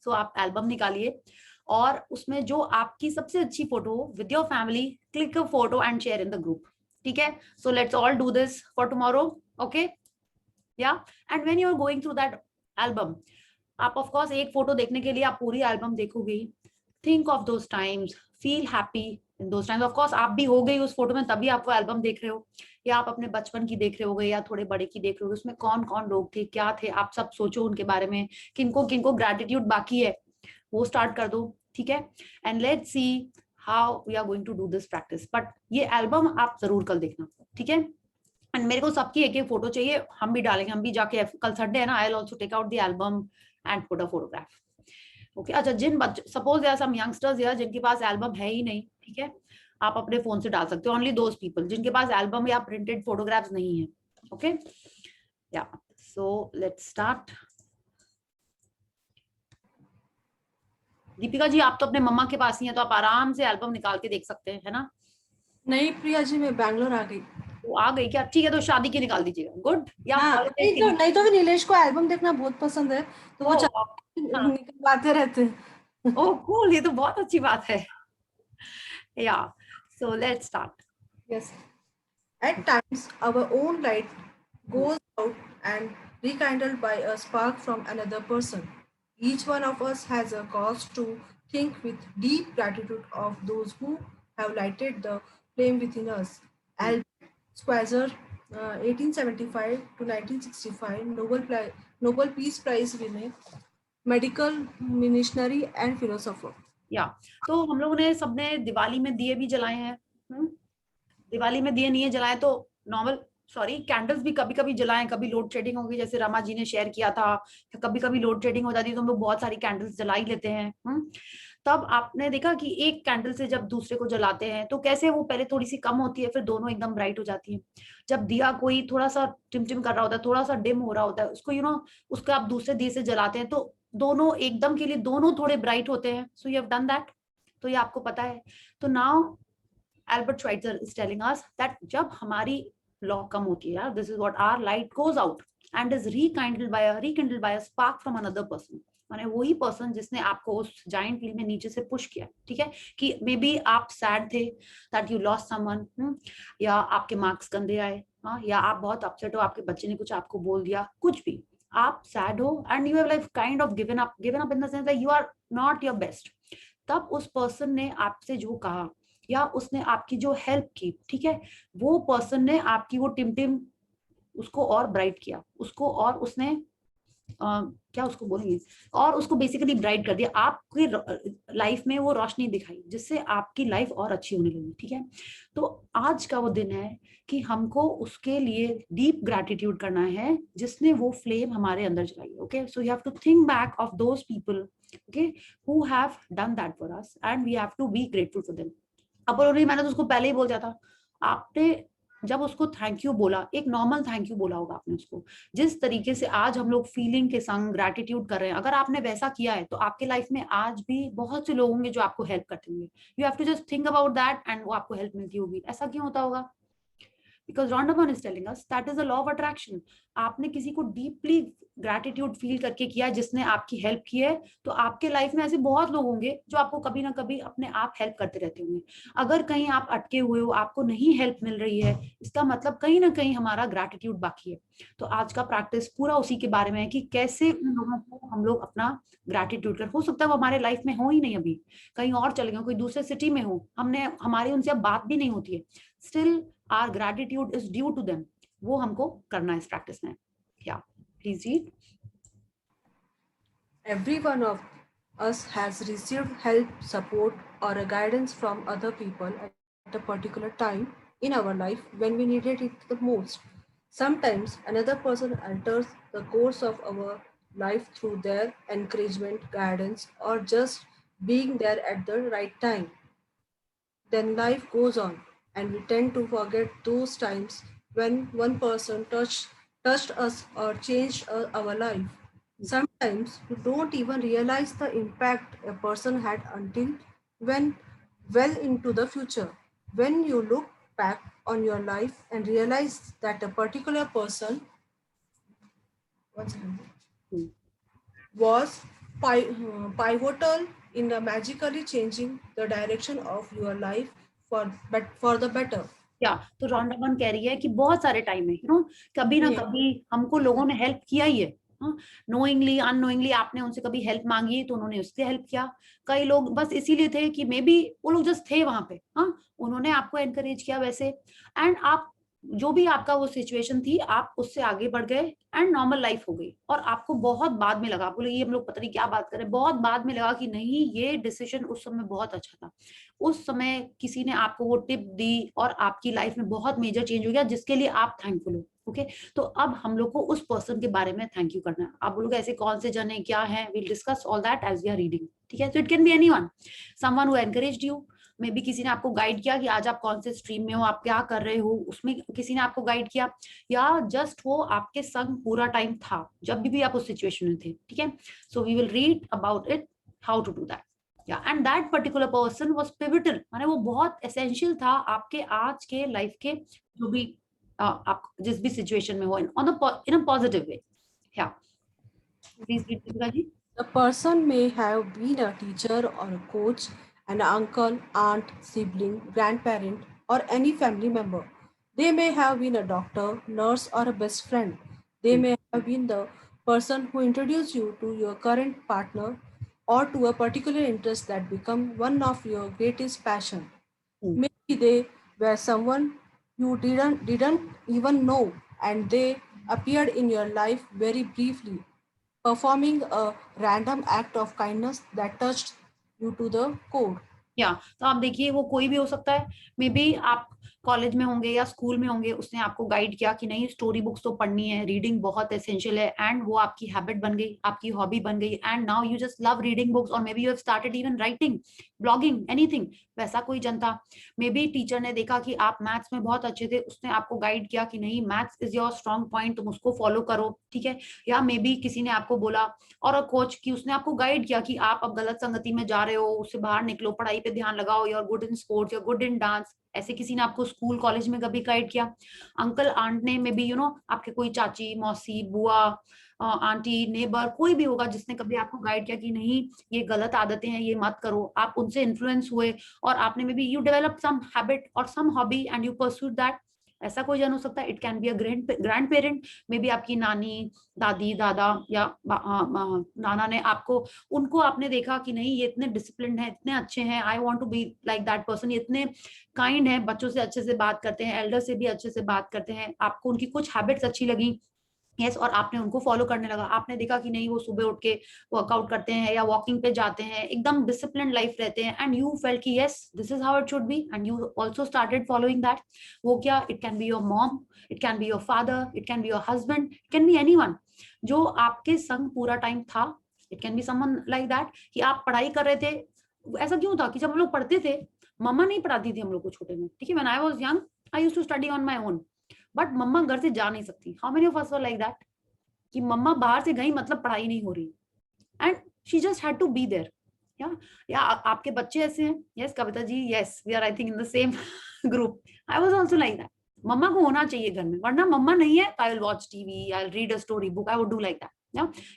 So आप एल्बम निकालिए और उसमें जो आपकी सबसे अच्छी photo with your family, click a photo and share in the group. ठीक है, so let's all do this for tomorrow. Okay, yeah. And when you're going through that album, आप ऑफ कोर्स एक फोटो देखने के लिए आप पूरी album देखोगे. Think of those times, feel happy in those times. Of course आप भी हो गई उस फोटो में, तभी आप वो एल्बम देख रहे हो, या आप अपने बचपन की देख रहे होगे या थोड़े बड़े की देख रहे हो. उसमें कौन कौन लोग थे, क्या थे, आप सब सोचो उनके बारे में, किनको किनको ग्रैटिट्यूड बाकी है वो स्टार्ट कर दो. ठीक है, and let's see how we are going to do this practice. But ये एल्बम आप जरूर कल देखना. ठीक है, एंड मेरे को सबकी एक एक फोटो चाहिए, हम भी डालेंगे, हम भी जाके, कल संडे है ना, I will also take out the album and put a photograph. Okay, अच्छा जिन suppose there are some youngsters here जिनके पास एल्बम है ही नहीं, ठीक है, आप अपने फोन से डाल सकते हो. only those people जिनके पास एल्बम या प्रिंटेड फोटोग्राफ्स नहीं है. okay, yeah, so let's start. Deepika ji, आप तो अपने मम्मा के पास ही हैं, तो आप आराम से एल्बम निकाल के देख सकते हैं, है ना. नहीं प्रिया जी, मैं बैंगलोर आ गई. वो आ गई क्या? ठीक है, तो शादी की निकाल दीजिएगा. गुड. या नहीं तो नीलेश को एल्बम देखना बहुत पसंद है, तो वो निकलवाते रहते हैं. ओह कूल, ये तो बहुत अच्छी बात है. Yeah so let's start. Yes, at times our own light goes out and rekindled by a spark from another person. Each one of us has a cause to think with deep gratitude of those who have lighted the flame within us. Albert Schweitzer, 1875 to 1965, Nobel Peace Prize winner, medical missionary and philosopher. या तो हम लोगों ने सबने दिवाली में दिए भी जलाए हैं. दिवाली में दिए नहीं जलाए तो नॉर्मल कैंडल्स भी कभी कभी जलाएं. कभी लोड शेडिंग होगी, जैसे रमा जी ने शेयर किया था, कभी कभी लोड शेडिंग हो जाती है तो हम लोग बहुत सारी कैंडल्स जला ही लेते हैं. तब आपने देखा कि एक कैंडल से जब दूसरे को जलाते हैं तो कैसे वो पहले थोड़ी सी कम होती है, फिर दोनों एकदम ब्राइट हो जाती है. जब दिया कोई थोड़ा सा टिमटिम कर रहा होता है, थोड़ा सा डिम हो रहा होता है, उसको उसको आप दूसरे दिए से जलाते हैं तो दोनों एकदम के लिए दोनों थोड़े ब्राइट होते हैं. So you have done that, तो ये आपको पता है. तो now Albert Schweitzer is telling us that जब हमारी लॉ कम होती है, this is what our light goes out and is rekindled by a spark from another person. माने वही पर्सन जिसने आपको उस जायंट व्हील में नीचे से पुश किया. ठीक है, कि मे बी आप सैड थे दैट यू लॉस्ट समवन, या आपके मार्क्स गंदे आए, या आप बहुत अपसेट हो, आपके बच्चे ने कुछ आपको बोल दिया, कुछ भी आप सैड हो and you have like kind of given up in the sense that you are not your best. तब उस पर्सन ने आपसे जो कहा या उसने आपकी जो हेल्प की, ठीक है, वो पर्सन ने आपकी वो टिमटिम उसको और ब्राइट किया, उसको और उसने क्या उसको बोलेंगे, और उसको बेसिकली ब्राइट कर दिया. आपकी लाइफ में वो रोशनी दिखाई जिससे आपकी लाइफ और अच्छी होने लगी. ठीक है, तो आज का वो दिन है कि हमको उसके लिए डीप ग्रैटिट्यूड करना है जिसने वो फ्लेम हमारे अंदर जलाई. Okay, so you have to think back of those people, okay, who have done that for us and we have to be grateful for them. अब मैंने तो उसको पहले ही बोल दिया था, आपने जब उसको थैंक यू बोला, एक नॉर्मल थैंक यू बोला होगा आपने उसको, जिस तरीके से आज हम लोग फीलिंग के संग ग्रैटिट्यूड कर रहे हैं, अगर आपने वैसा किया है तो आपके लाइफ में आज भी बहुत से लोग होंगे जो आपको हेल्प करते होंगे। You have to just think about that and वो आपको हेल्प मिलती होगी। ऐसा क्यों होता होगा? Because Rondamon is telling us that is the law of attraction. आपने किसी को डीपली ग्रैटिट्यूड फील करके किया, जिसने आपकी हेल्प की है, तो आपके लाइफ में ऐसे बहुत लोग होंगे जो आपको कभी ना कभी अपने आप हेल्प करते रहते होंगे। अगर कहीं आप अटके हुए हो, आपको नहीं हेल्प मिल रही है, इसका मतलब कहीं ना कहीं हमारा ग्रैटिट्यूड बाकी है। तो आज का प्रैक्टिस पूरा उसी के बारे में है कि कैसे उन लोगों को हम लोग अपना ग्रैटिट्यूड कर, हो सकता है वो हमारे लाइफ में हो ही नहीं, अभी कहीं और चले गए, कोई दूसरे सिटी में हो, हमने हमारी उनसे अब बात भी नहीं होती है, still our gratitude is due to them. वो हमको करना है इस प्रैक्टिस में। Yeah, please read. Every one of us has received help, support, or a guidance from other people at a particular time in our life when we needed it the most. Sometimes another person alters the course of our life through their encouragement, guidance, or just being there at the right time. Then life goes on, and we tend to forget those times when one person touched us or changed our life. Sometimes you don't even realize the impact a person had until when well into the future. When you look back on your life and realize that a particular person was pivotal in magically changing the direction of your life for the better. क्या तो रॉन्डामन कह रही है कि बहुत सारे time है, कभी ना कभी हमको लोगों ने हेल्प किया ही है, नोइंगली अननोइंगली आपने उनसे कभी हेल्प मांगी तो उन्होंने उससे हेल्प किया। कई लोग बस इसीलिए थे कि मे बी वो लोग जस्ट थे वहां पे, उन्होंने आपको एनकरेज किया वैसे, एंड आप जो भी आपका वो सिचुएशन थी, आप उससे आगे बढ़ गए एंड नॉर्मल लाइफ हो गई। और आपको बहुत बाद में लगा, बोले ये हम लोग पता नहीं क्या बात करें, बहुत बाद में लगा कि नहीं, ये डिसीजन उस समय बहुत अच्छा था, उस समय किसी ने आपको वो टिप दी और आपकी लाइफ में बहुत मेजर चेंज हो गया, जिसके लिए आप थैंकफुल हो। ओके, तो अब हम लोग को उस पर्सन के बारे में थैंक यू करना है। आप बोलोगे ऐसे कौन से जन है, क्या है, will discuss all that as we are reading, ठीक है। So it can be anyone, someone who encouraged you, maybe किसी ने आपको गाइड किया कि आज आप कौन से स्ट्रीम में हो, आप क्या कर रहे हो, उसमें किसी ने आपको गाइड किया, या जस्ट वो आपके संग पूरा टाइम था जब भी आप उस सिचुएशन में थे, ठीक है। So we will read about it, how to do that. And that particular person was pivotal, माने वो बहुत एसेंशियल था आपके आज के लाइफ के जो भी आप जिस भी सिचुएशन में हो, in a positive way. Please read Deepika ji. The person may have been a teacher or a coach, an uncle, aunt, sibling, grandparent, or any family member. They may have been a doctor, nurse, or a best friend. They may have been the person who introduced you to your current partner or to a particular interest that become one of your greatest passion. Maybe they were someone you didn't even know, and they appeared in your life very briefly, performing a random act of kindness that touched you to the core. तो आप देखिए वो कोई भी हो सकता है, may be आप कॉलेज में होंगे या स्कूल में होंगे, उसने आपको गाइड किया कि नहीं स्टोरी बुक्स तो पढ़नी है, रीडिंग बहुत एसेंशियल है, एंड वो आपकी हैबिट बन गई, आपकी हॉबी बन गई, and now you just love reading books, और may be you have started even writing, blogging, anything. वैसा कोई जन था। मे बी टीचर ने देखा कि आप मैथ्स में बहुत अच्छे थे, उसने आपको गाइड किया कि नहीं maths is your strong point, तुम उसको फॉलो करो, ठीक है। या मे बी किसी ने आपको बोला, और अ कोच की उसने आपको गाइड किया कि आप अब गलत संगति में जा रहे हो, उससे बाहर निकलो, पढ़ाई पे ध्यान लगाओ, you are good in sports, you are good in dance. ऐसे किसी ने आपको स्कूल कॉलेज में कभी गाइड किया। अंकल आंट ने मे बी आपके कोई चाची, मौसी, बुआ, आंटी, नेबर, कोई भी होगा जिसने कभी आपको गाइड किया कि नहीं ये गलत आदतें हैं, ये मत करो। आप उनसे इन्फ्लुएंस हुए और आपने may be you develop some habit और some hobby and you pursued that. ऐसा कोई जन हो सकता है। It can be a grandparent, maybe आपकी नानी, दादी, दादा या नाना ने आपको, उनको आपने देखा कि नहीं ये इतने डिसिप्लिन है, इतने अच्छे हैं, I want to be like that person, ये इतने काइंड है, बच्चों से अच्छे से बात करते हैं, एल्डर से भी अच्छे से बात करते हैं, आपको उनकी कुछ हैबिट्स अच्छी लगी, यस, और आपने उनको फॉलो करने लगा। आपने देखा कि नहीं वो सुबह उठ के वर्कआउट करते हैं या वॉकिंग पे जाते हैं, एकदम डिसिप्लिन लाइफ रहते हैं, एंड यू फेल्ट कि yes this is how it should be, and you also started following that. वो क्या, it can be your mom, it can be your father, it can be your husband, it can be anyone जो आपके संग पूरा time था। It can be someone like that कि आप पढ़ाई कर रहे थे। ऐसा क्यों था कि जब हम लोग पढ़ते थे, मम्मा नहीं पढ़ाती थी हम लोग को छोटे में, ठीक है, when I was young I used to study on my own. But मम्मा घर से जा नहीं सकती. How many of us were like that? कि मम्मा बाहर से गई मतलब पढ़ाई नहीं हो रही. And she just had to be there. या आपके बच्चे ऐसे हैं? Yes, Kavita ji. Yes, we are I think in the same group. I was also like that. मम्मा को होना चाहिए घर में, वरना मम्मा नहीं है तो I will watch TV, I'll read a story book, I would do like that.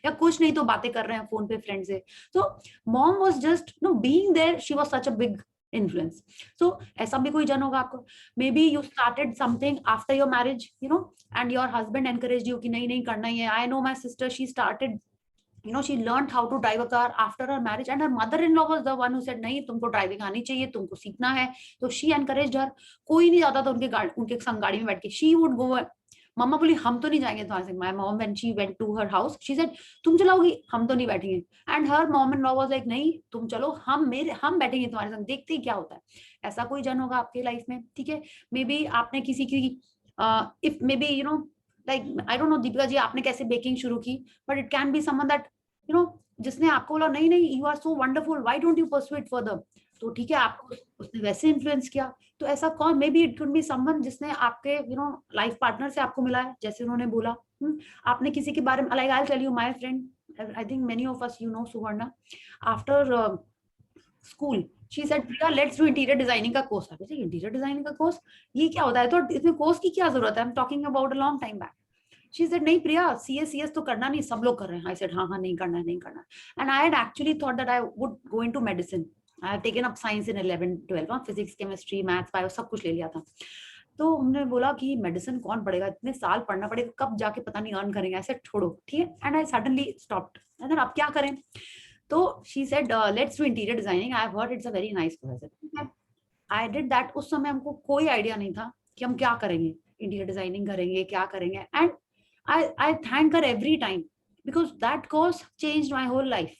या कुछ नहीं तो बातें कर रहे हैं फोन पे फ्रेंड से. So mom was just being there. She was such a big influence. So ऐसा भी कोई जन होगा आपको. Maybe you started something after your marriage, and your husband encouraged you कि नहीं करना ही है. I know my sister, she started, she learned how to drive a car after her marriage, and her mother-in-law was the one who said नहीं तुमको driving आनी चाहिए, तुमको सीखना है. तो she encouraged her. कोई नहीं जाता था उनके संग गाड़ी में बैठ के. She would go. मम्मा बोली हम तो नहीं जाएंगे तुम्हारे संग. My mom, when she went to her house, she said तुम चलाओगी, हम तो नहीं बैठेंगे. And her mom-in-law was like नहीं तुम चलो, हम बैठेंगे तुम्हारे संग, देखते ही क्या होता है. ऐसा कोई जन होगा आपके लाइफ में, ठीक है. मे बी आपने किसी की if maybe like I don't know Deepika ji आपने कैसे बेकिंग शुरू की, but it can be someone that जिसने आपको बोला नहीं you are so wonderful, why don't you pursue it further. तो ठीक है आपको उसने वैसे इन्फ्लुएंस किया. तो ऐसा कौन, may be it could be someone जिसने आपके लाइफ पार्टनर से आपको मिला है, जैसे उन्होंने बोला. आपने किसी के बारे में, like I'll tell you my friend, I think many of us Suvarna, after school she said Priya let's do interior designing का course. I said interior designing का कोर्स ये क्या होता है, तो इसमें कोर्स की क्या जरूरत है. I'm talking about a long time back. She said नहीं प्रिया CS तो करना नहीं, सब लोग कर रहे हैं. I said हाँ नहीं करना है. And I had actually thought that I would go into medicine. I had taken up science in 11, 12, physics, chemistry, maths, bio सब कुछ ले लिया था. तो उन्होंने बोला कि मेडिसिन कौन पढ़ेगा, इतने साल पढ़ना पड़ेगा, कब जाके पता नहीं अर्न करेंगे. I said छोड़ो, ठीक है. And I suddenly stopped. And then अब क्या करें. तो she said let's do interior designing. I've heard it's a very nice course. I did that. उस समय हमको कोई आइडिया नहीं था कि हम क्या करेंगे, इंटीरियर डिजाइनिंग करेंगे, क्या करेंगे. And I thank her every time because that course changed my whole life.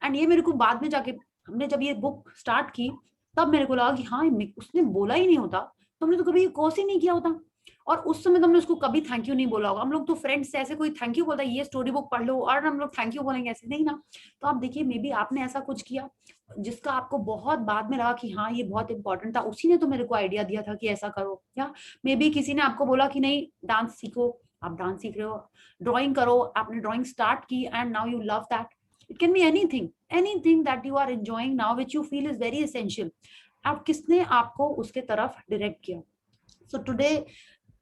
And ये मेरे को बाद में जाके हमने जब ये बुक स्टार्ट की तब मेरे को लगा कि हाँ उसने बोला ही नहीं होता तो हमने तो कभी ये कोर्स ही नहीं किया होता. और उस समय तो हमने उसको कभी थैंक यू नहीं बोला होगा. हम लोग तो फ्रेंड्स से ऐसे कोई थैंक यू बोलता है ये स्टोरी बुक पढ़ लो और हम लोग थैंक यू बोलेंगे, ऐसे नहीं ना. तो आप देखिए मे बी आपने ऐसा कुछ किया जिसका आपको बहुत बाद में लगा कि हाँ ये बहुत इंपॉर्टेंट था, उसी ने तो मेरे को आइडिया दिया था कि ऐसा करो. या मे बी किसी ने आपको बोला कि नहीं डांस सीखो, आप डांस सीख रहे हो. ड्राइंग करो, आपने ड्राइंग स्टार्ट की and now you love that. It can be anything that you are enjoying now which you feel is very essential. अब किसने आपको उसके तरफ डायरेक्ट किया. So today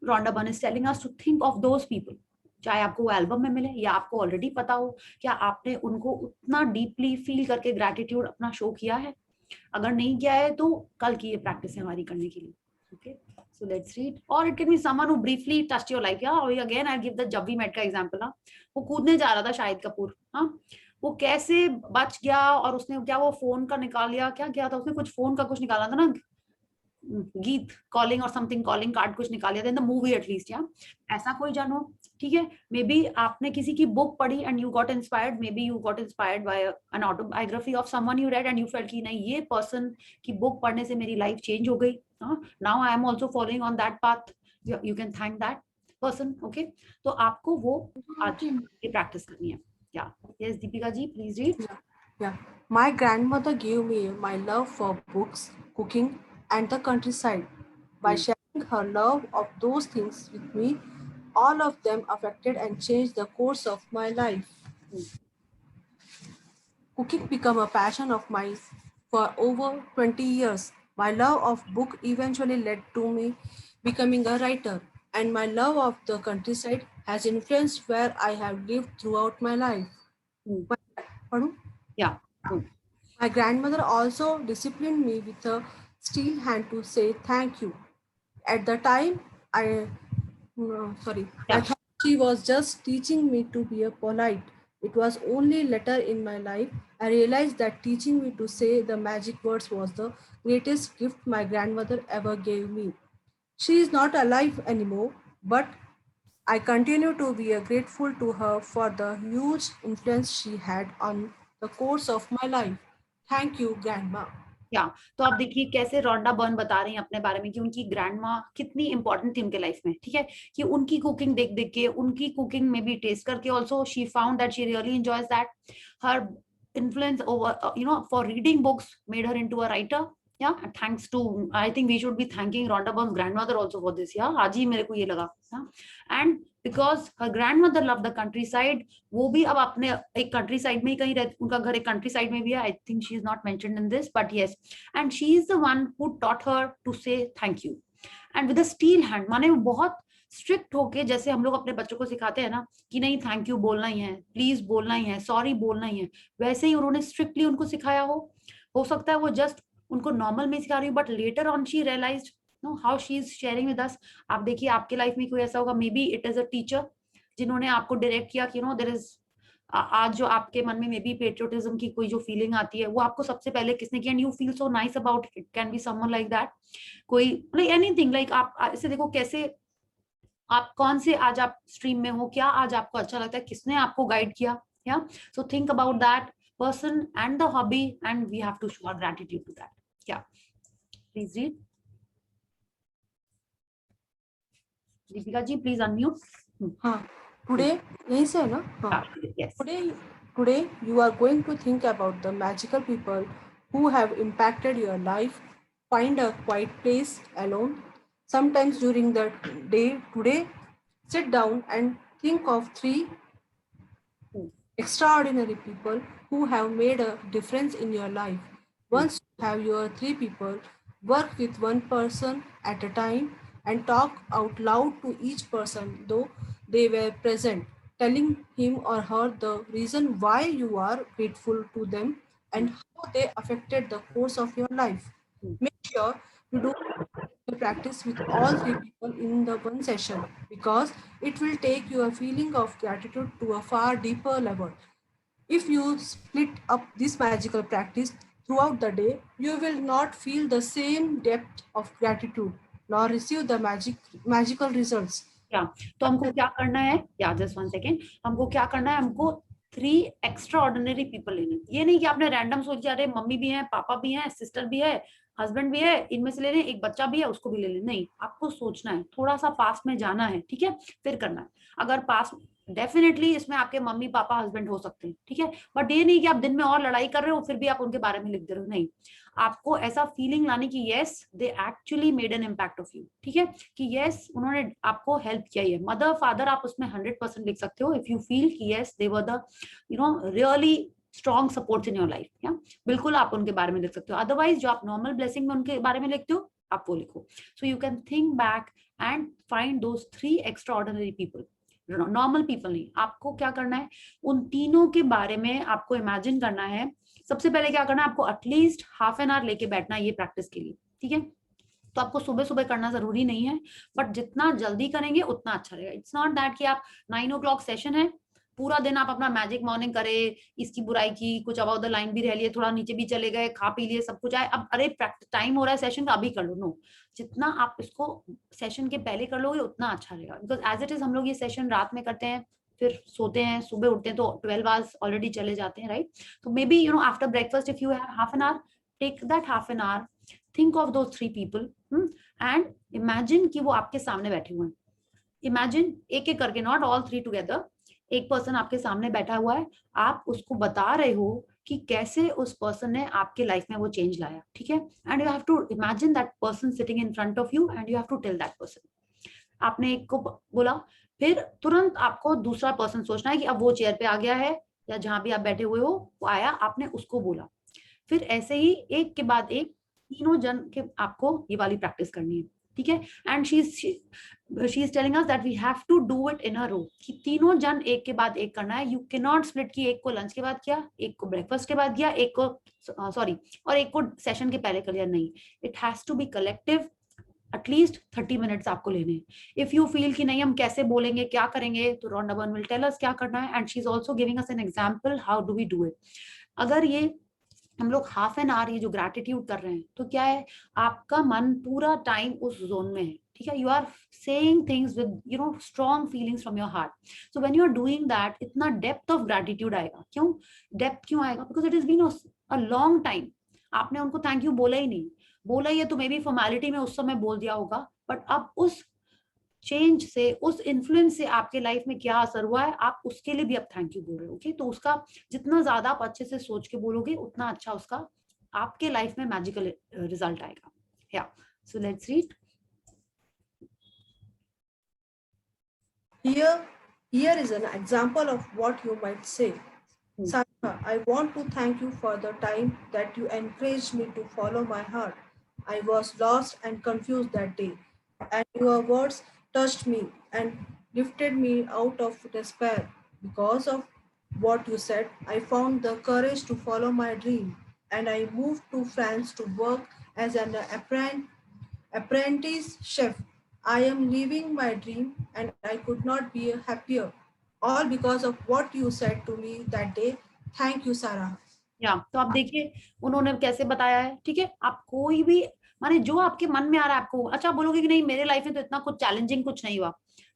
Rhonda Byrne is telling us to think of those people. चाहे आपको वो album में मिले या आपको ऑलरेडी पता हो, क्या आपने उनको उतना डीपली फील करके ग्रैटिट्यूड अपना शो किया है. अगर नहीं किया है तो कल की ये प्रैक्टिस है हमारी करने के लिए. Okay so let's read. और it can be someone who briefly touched your life. Again I give the Jab We Met का एग्जांपल. वो कूदने जा रहा था शाहिद कपूर. वो कैसे बच गया और उसने क्या वो फोन का निकाल लिया, क्या किया था उसने, कुछ फोन का कुछ निकाला था ना, गीत कॉलिंग और समथिंग, कॉलिंग कार्ड कुछ निकाल दिया इन द मूवी एटलीस्ट. या ऐसा कोई जन हो, ठीक है. मे बी आपने किसी की बुक पढ़ी and you got inspired. May be you got inspired by an autobiography of someone you read and you felt कि नहीं ये पर्सन की बुक पढ़ने से मेरी लाइफ चेंज हो गई. Now I am also following on that path. You can thank that person. Okay तो आपको वो आज की प्रैक्टिस करनी है. Yeah yes Deepika ji please read. My grandmother gave me my love for books, cooking and the countryside. By sharing her love of those things with me, all of them affected and changed the course of my life. Cooking became a passion of mine for over 20 years. My love of book eventually led to me becoming a writer, and my love of the countryside has influenced where I have lived throughout my life. Yeah. My grandmother also disciplined me with a steel hand to say thank you. At the time, I thought she was just teaching me to be polite. It was only later in my life I realized that teaching me to say the magic words was the greatest gift my grandmother ever gave me. She is not alive anymore, but I continue to be grateful to her for the huge influence she had on the course of my life. Thank you, Grandma. तो आप देखिए कैसे Rhonda Byrne बता रही हैं अपने बारे में कि उनकी ग्रैंडमा कितनी इंपॉर्टेंट थी उनके लाइफ में. ठीक है कि उनकी कुकिंग देख देख के, उनकी कुकिंग में भी टेस्ट करके also she found that she really enjoys that. Her influence over for reading books made her into a writer, Yeah, thanks to, I think we should be thanking Rhonda's grandmother also for this. Yeah, आज ही मेरे को ये लगा. And because her grandmother loved the countryside, वो भी अब अपने एक countryside में ही कहीं रहती, उनका घर एक countryside में भी है. I think she is not mentioned in this, but yes, and she is the one who taught her to say thank you, and with a steel hand. माने बहुत स्ट्रिक्ट होके, जैसे हम लोग अपने बच्चों को सिखाते हैं ना कि नहीं थैंक यू बोलना ही है, प्लीज बोलना ही है, सॉरी बोलना ही है, वैसे ही उन्होंने स्ट्रिक्टली उनको सिखाया हो सकता है वो जस्ट उनको नॉर्मल में सिखा रही हूँ, but later on she realised no how she is sharing with us. आप देखिए आपके लाइफ में कोई ऐसा होगा, maybe it is a teacher जिन्होंने आपको डायरेक्ट किया कि देयर इज, आज जो आपके मन में मे बी पेट्रियोटिज्म की कोई जो फीलिंग आती है वो आपको सबसे पहले किसने किया, and you feel so nice about it. It can be someone like that, कोई लाइक एनीथिंग, लाइक आप ऐसे देखो कैसे आप कौन से आज आप स्ट्रीम में हो, क्या आज आपको अच्छा लगता है, किसने आपको गाइड किया. या so think about that person and the hobby, and we have to show our gratitude to that. Yeah, please read. Deepika ji, please unmute. हाँ, today यहीं से है ना? हाँ. Yes. Today you are going to think about the magical people who have impacted your life. Find a quiet place alone. Sometimes during the day today, sit down and think of 3 extraordinary people who have made a difference in your life. Once you have your 3 people, work with one person at a time and talk out loud to each person, though they were present, telling him or her the reason why you are grateful to them and how they affected the course of your life. Make sure you do the practice with all 3 people in the one session, because it will take your feeling of gratitude to a far deeper level. If you split up this magical practice throughout the day, you will not feel the same depth of gratitude nor receive the magical results. Yeah, तो हमको क्या करना है, या just one second, हमको क्या करना है, हमको 3 extraordinary people लेने. ये नहीं कि आपने रैंडम सोच लिया अरे मम्मी भी है, पापा भी है, सिस्टर भी है, हस्बैंड भी है, इनमें से ले लें, एक बच्चा भी है उसको भी ले लें. नहीं, आपको सोचना है, थोड़ा सा पास में जाना है, ठीक है, फिर करना है. अगर पास डेफिनेटली इसमें आपके मम्मी पापा हस्बैंड हो सकते हैं, ठीक है, बट ये नहीं कि आप दिन में और लड़ाई कर रहे हो फिर भी आप उनके बारे में लिख दे रहे हो. नहीं, आपको ऐसा फीलिंग लाने की yes they actually made an impact of you, ठीक है, कि यस उन्होंने आपको हेल्प किया है. मदर फादर आप उसमें 100% लिख सकते हो इफ यू फील कि yes they were the really strong supports in your life. या बिल्कुल आप उनके बारे में लिख सकते हो. अदरवाइज जो आप नॉर्मल ब्लेसिंग में उनके बारे में लिखते हो आप वो लिखो. So you can think back and find those 3 extraordinary people. Normal people नहीं, आपको क्या करना है, उन तीनों के बारे में आपको इमेजिन करना है. सबसे पहले क्या करना है, आपको एटलीस्ट हाफ एन आवर लेके बैठना है ये प्रैक्टिस के लिए, ठीक है. तो आपको सुबह सुबह करना जरूरी नहीं है, बट जितना जल्दी करेंगे उतना अच्छा रहेगा. इट्स नॉट दैट कि आप 9 o'clock सेशन है, पूरा दिन आप अपना मैजिक मॉर्निंग करे, इसकी बुराई की, कुछ अबाउट द लाइन भी रह लिए, थोड़ा नीचे भी चले गए, खा पी लिए, सब कुछ आए, अब अरे टाइम हो रहा है सेशन का अभी कर लो. नो, जितना आप इसको सेशन के पहले कर लोगे उतना अच्छा रहेगा. बिकॉज एज इट इज हम लोग ये सेशन रात में करते हैं, फिर सोते हैं, सुबह उठते हैं तो 12 hours ऑलरेडी चले जाते हैं, राइट. तो maybe after breakfast if you have half an hour, take that half an hour, think of those 3 people and imagine कि वो आपके सामने बैठे हुए हैं. इमेजिन एक एक करके, नॉट ऑल 3 टुगेदर. एक पर्सन आपके सामने बैठा हुआ है, आप उसको बता रहे हो कि कैसे उस पर्सन ने आपके लाइफ में वो चेंज लाया, ठीक है. And you have to imagine that person sitting in front of you and you have to tell that person. आपने एक को बोला, फिर तुरंत आपको दूसरा पर्सन सोचना है कि अब वो चेयर पे आ गया है या जहां भी आप बैठे हुए हो वो आया, आपने उसको बोला. फिर ऐसे ही एक के बाद एक तीनों जन के आपको ये वाली प्रैक्टिस करनी है, ठीक है. And she is telling us that we have to do it in a row, कि तीनों जन एक के बाद एक करना है. यू कैन नॉट स्प्लिट कि एक को लंच के बाद किया, एक को ब्रेकफास्ट के बाद किया, एक को और एक को सेशन के पहले कर लिया. नहीं, it has to be collective. At least 30 minutes आपको लेने हैं. इफ यू फील कि नहीं हम कैसे बोलेंगे, क्या करेंगे, तो Rhonda Byrne will tell us क्या करना है, and she is also giving us an example how do we do it. अगर ये हम लोग हाफ एन आवर ये जो ग्रैटिट्यूड कर रहे हैं, तो क्या है, आपका मन पूरा टाइम उस जोन में है, ठीक है. You are saying things with strong feelings from your heart. So when you are doing that, इतना डेप्थ ऑफ ग्रैटिट्यूड आएगा. क्यों डेप्थ क्यों आएगा? Because it is been a long time. आपने उनको थैंक यू बोला ही नहीं, बोला ही है तो मे बी फॉर्मेलिटी में उस समय बोल दिया होगा, बट अब उस चेंज से, उस इन्फ्लुएंस से आपके लाइफ में क्या असर हुआ है, आप उसके लिए भी अब थैंक यू बोल रहे हो. ओके, तो उसका जितना ज्यादा आप अच्छे से सोच के बोलोगे उतना अच्छा उसका आपके लाइफ में मैजिकल रिजल्ट आएगा। या so let's read. Here is an example of what you might say. Sarah, I want to thank you for the time that you encouraged me to follow my heart. I was lost and confused that day, and your words touched me and lifted me out of despair. Because of what you said, I found the courage to follow my dream, and I moved to France to work as an apprentice chef. I am living my dream and I could not be happier. All because of what you said to me that day. Thank you, Sarah. या तो आप देखिए उन्होंने कैसे बताया है। ठीक है, आप कोई भी माने जो आपके मन में आ रहा है आपको, अच्छा बोलोगे कि नहीं मेरे लाइफ में तो इतना कुछ चैलेंजिंग कुछ नहीं हुआ,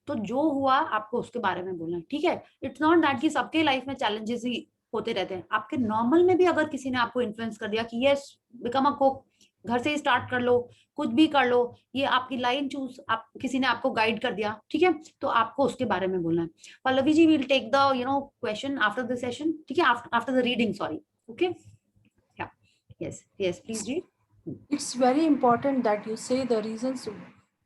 तो जो हुआ आपको उसके बारे में बोलना है। ठीक है, इट्स नॉट दैट कि सबके लाइफ में चैलेंजेस ही होते रहते हैं। आपके नॉर्मल में भी अगर किसी ने आपको इन्फ्लुएंस कर दिया कि यस बिकम अ कुक, घर से ही स्टार्ट कर लो, कुछ भी कर लो, ये आपकी लाइन चूज, आप किसी ने आपको गाइड कर दिया, ठीक है, तो आपको उसके बारे में बोलना है। Pallavi ji will take the question after the session. ठीक है, after the reading, sorry. Okay. Yeah. Yes, please read. It's very important that you say the reasons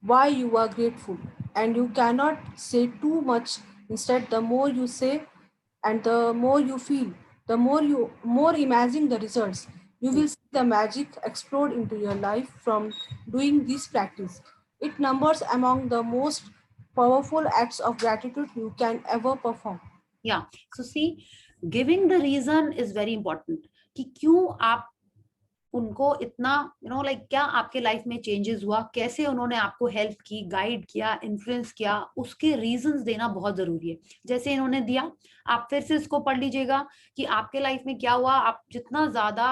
why you are grateful, and you cannot say too much. Instead, the more you say and the more you feel, the more imagine the results. You will see the magic explode into your life from doing this practice. It numbers among the most powerful acts of gratitude you can ever perform. Yeah. So see, giving the reason is very important कि क्यों आप उनको इतना like क्या आपके life में changes हुआ, कैसे उन्होंने आपको हेल्प की, गाइड किया, इन्फ्लुएंस किया, उसके रीजंस देना बहुत जरूरी है। जैसे इन्होंने दिया, आप फिर से इसको पढ़ लीजिएगा कि आपके लाइफ में क्या हुआ। आप जितना ज्यादा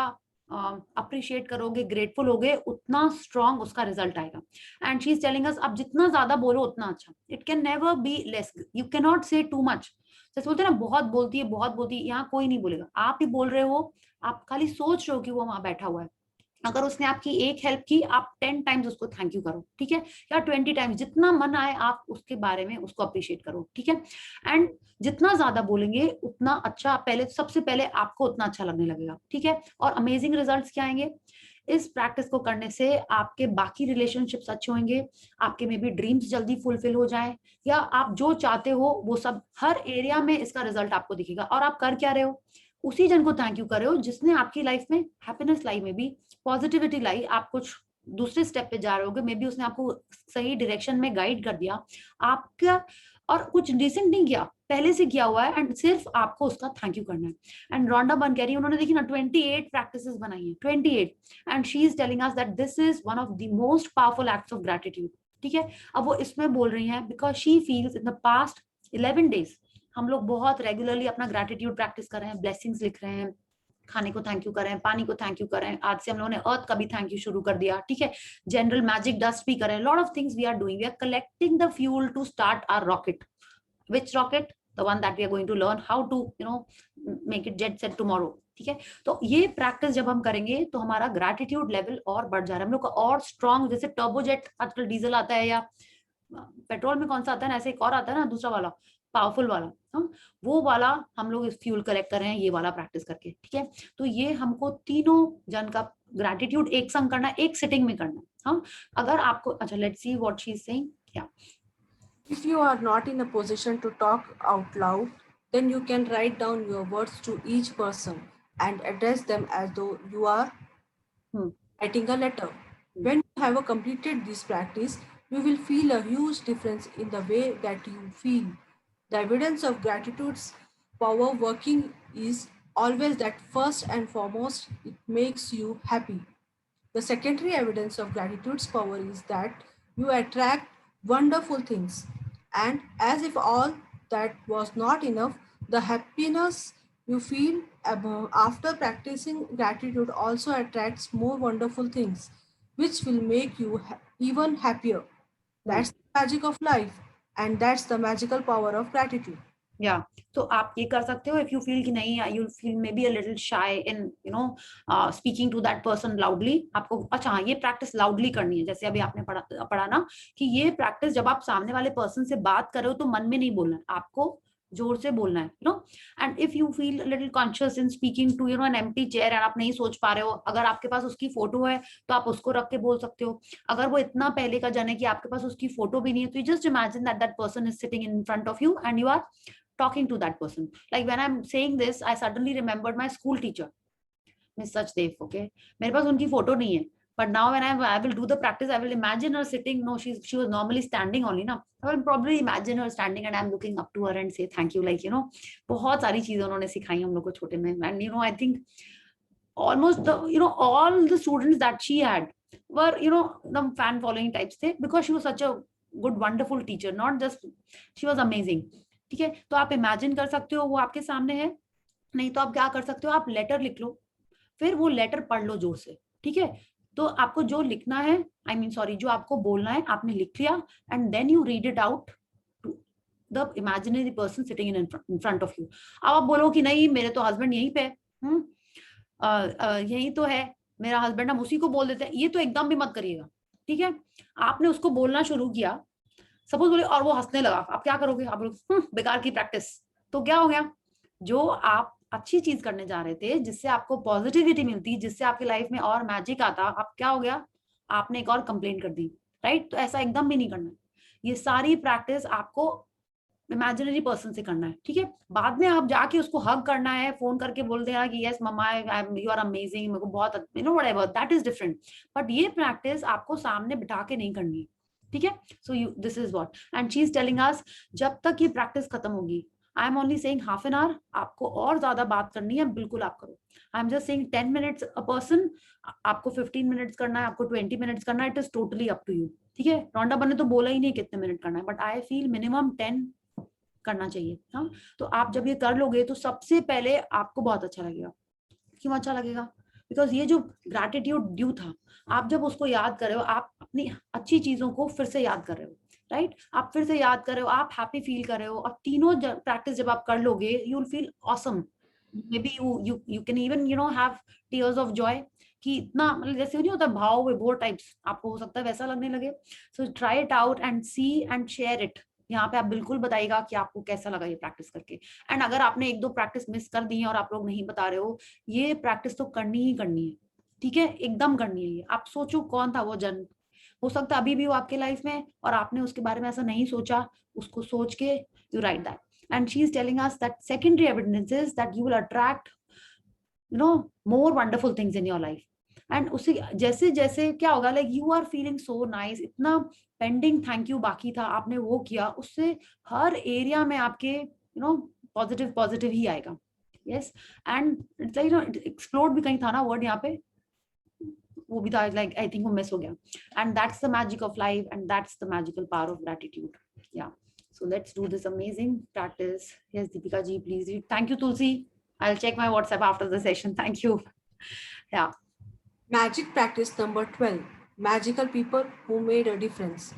अप्रिशिएट करोगे, ग्रेटफुल होगे, उतना स्ट्रॉन्ग उसका रिजल्ट आएगा। एंड शी इज टेलिंग अस आप जितना ज्यादा बोलो उतना अच्छा। It can never be less, you can not से टू मच। जैसे बोलते हैं ना बहुत बोलती है, बहुत बोलती है, यहाँ कोई नहीं बोलेगा, आप ही बोल रहे हो, आप खाली सोच रहे हो कि वो वहां बैठा हुआ है। अगर उसने आपकी एक हेल्प की, आप 10 टाइम्स उसको थैंक यू करो, ठीक है, या 20 टाइम्स, जितना मन आए आप उसके बारे में उसको अप्रिशिएट करो। ठीक है, एंड जितना ज्यादा बोलेंगे उतना अच्छा, पहले सबसे पहले आपको उतना अच्छा लगने लगेगा। ठीक है, और अमेजिंग रिजल्ट्स क्या आएंगे इस प्रैक्टिस को करने से? आपके बाकी रिलेशनशिप्स अच्छे होंगे, आपके में भी ड्रीम्स जल्दी फुलफिल हो जाए, या आप जो चाहते हो वो सब हर एरिया में इसका रिजल्ट आपको दिखेगा। और आप कर क्या रहे हो? उसी जन को थैंक यू कर रहे हो जिसने आपकी लाइफ में हैप्पीनेस लाई, में भी पॉजिटिविटी लाई। आप कुछ दूसरे स्टेप पे जा रहे होगे, मे बी उसने आपको सही डायरेक्शन में गाइड कर दिया आपका, और कुछ डिसेंट नहीं किया, पहले से किया हुआ है, एंड सिर्फ आपको उसका थैंक यू करना है। एंड रोंडा बर्न कह रही है, उन्होंने देखी ना 28 प्रैक्टिसेस बनाई है, 28, and she is telling us that this is one of the most powerful acts of gratitude. ठीक है, अब वो इसमें बोल रही हैं because she feels in the past 11 days हम लोग बहुत रेगुलरली अपना ग्रेटिट्यूड प्रैक्टिस कर रहे हैं, ब्लेसिंग्स लिख रहे हैं, खाने को थैंक यू कर रहे हैं, पानी को थैंक यू कर रहे हैं, आज से हम लोगों ने अर्थ का भी थैंक यू शुरू कर दिया। ठीक है, जनरल मैजिक डस्ट भी कर रहे हैं, lot of things we are doing, we are collecting the fuel to start our rocket. Which rocket? The one that we are going to learn how to make it jet set tomorrow. ठीक है, तो ये practice जब हम करेंगे तो हमारा gratitude level और बढ़ जा रहा है, हम लोग का और स्ट्रॉन्ग। जैसे टर्बोजेट आजकल डीजल आता है, या पेट्रोल में कौन सा आता है ना, ऐसे एक और आता है ना दूसरा वाला, पावरफुल वाला, वो वाला हम लोग इस फ्यूल कलेक्ट कर रहे हैं ये वाला प्रैक्टिस करके। ठीक है, तो ये हमको तीनों जन का ग्रेटिट्यूड एक संग करना, एक सिटिंग में करना। हम अगर आपको, अच्छा let's see what she is saying. या If you are not in a position to talk out loud, then you can write down your words to each person and address them as though you are writing a letter. When you have completed this practice, you will feel a huge difference in the way that you feel. The evidence of gratitude's power working is always that first and foremost, it makes you happy. The secondary evidence of gratitude's power is that you attract wonderful things. And as if all that was not enough, the happiness you feel after practicing gratitude also attracts more wonderful things, which will make you even happier. That's the magic of life, and that's the magical power of gratitude. या तो आप ये कर सकते हो, if you feel कि नहीं, you feel maybe a little shy in speaking to that person loudly, आपको अच्छा हाँ ये प्रैक्टिस लाउडली करनी है। जैसे अभी आपने पढ़ा ना कि ये प्रैक्टिस जब आप सामने वाले पर्सन से बात कर रहे हो तो मन में नहीं बोलना है, आपको जोर से बोलना है, you know. And if you feel little conscious in speaking to, you know, an empty chair, and आप नहीं सोच पा रहे हो, अगर आपके पास उसकी फोटो है तो आप उसको रख के बोल सकते हो. अगर वो इतना पहले का जन है कि आपके पास उसकी फोटो भी नहीं है, तो you just imagine that that person is sitting in front of you and you are talking to that person. Like when I'm saying this, I suddenly remembered my school teacher, Miss Sachdev. Okay, मेरे पास उनकी photo नहीं है, but now when I will do the practice, I will imagine her sitting. No, she was normally standing only, na. I will probably imagine her standing and I'm looking up to her and say thank you. Like, you know, बहुत सारी चीजें उन्होंने सिखाई हम लोग को छोटे में. And you know, I think almost the, you know, all the students that she had were, you know, the fan following types थे, because she was such a good, wonderful teacher. Not just she was amazing. ठीक है, तो आप imagine कर सकते हो वो आपके सामने है. नहीं तो आप क्या कर सकते हो, आप लेटर लिख लो, फिर वो लेटर पढ़ लो जोर से. ठीक है, तो आपको जो लिखना है, जो आपको बोलना है, आपने लिख लिया, and then you read it out to the imaginary person sitting in front of you. अब आप बोलो कि नहीं मेरे तो हस्बैंड यहीं पे यही तो है मेरा हस्बैंड, हम उसी को बोल देते हैं. ये तो एकदम भी मत करिएगा. ठीक है, आपने उसको बोलना शुरू किया, सपोज बोले, और वो हंसने लगा, आप क्या करोगे, आप बोलोगे बेकार की प्रैक्टिस. तो क्या हो गया, जो आप अच्छी चीज करने जा रहे थे, जिससे आपको पॉजिटिविटी मिलती, जिससे आपकी लाइफ में और मैजिक आता, आप क्या हो गया, आपने एक और कंप्लेंट कर दी. राइट, तो ऐसा एकदम भी नहीं करना है. ये सारी प्रैक्टिस आपको इमेजिनरी पर्सन से करना है. ठीक है, बाद में आप जाके उसको हग करना है, फोन करके बोल देना कि yes mama you are amazing, मेरे को बहुत, you know, whatever, that is different. But ये प्रैक्टिस आपको सामने बिठा के नहीं करनी है. ठीक है, so you, this is what, and she is telling us, जब तक ये प्रैक्टिस खत्म होगी, I am only saying half an hour, आपको और ज्यादा बात करनी है, बिल्कुल आप करो. I am just saying 10 minutes a person, आपको 15 मिनट्स करना है, आपको 20 मिनट्स करना है, it is totally up to you. ठीक है, रोंडा बने तो बोला ही नहीं कितने मिनट करना है, बट आई फील मिनिमम 10 करना चाहिए. हाँ, तो आप जब ये कर लोगे तो सबसे पहले आपको बहुत अच्छा लगेगा. क्यों अच्छा लगेगा, बिकॉज ये जो ग्रैटिट्यूड ड्यू था, आप जब उसको याद कर रहे हो, आप अपनी अच्छी चीजों को फिर से याद कर रहे हो. राइट, आप फिर से याद कर रहे हो, आप हैप्पी फील कर रहे हो, और तीनों प्रैक्टिस जब आप कर लोगे, you will feel awesome. May be you can even, you know, have tears of Joy, कि इतना, मतलब जैसे नहीं होता भाव विभोर टाइप्स, आपको हो सकता है वैसा लगने लगे. So try it out and see and share it. यहाँ पे आप बिल्कुल बताइएगा कि आपको कैसा लगा ये प्रैक्टिस करके. एंड अगर आपने 1-2 प्रैक्टिस मिस कर दी है और आप लोग नहीं बता रहे हो, ये प्रैक्टिस तो करनी ही करनी है. ठीक है, एकदम करनी है ये. आप सोचो कौन था वो जन, हो सकता है अभी भी वो आपके लाइफ में, और आपने उसके बारे में ऐसा नहीं सोचा, उसको सोच के you write that. And she is telling us that secondary evidences that you will attract, you know, more wonderful things in your life. And उससे जैसे जैसे क्या होगा, like you are feeling so nice, इतना पेंडिंग थैंक यू बाकी था, आपने वो किया, उससे हर एरिया में आपके, यू नो, पॉजिटिव ही आएगा. Yes, and it's like, you know, explode भी कहीं था ना वर्ड, यहाँ पे वो भी था, लाइक आई थिंक वो मिस हो गया. And that's the magic of life, and that's the magical power of gratitude. या, so let's do this amazing practice. Yes, Deepika ji, please read. Thank you, Tulsi. I'll check my WhatsApp after the session. Thank you. Yeah. Magic practice number 12. Magical people who made a difference.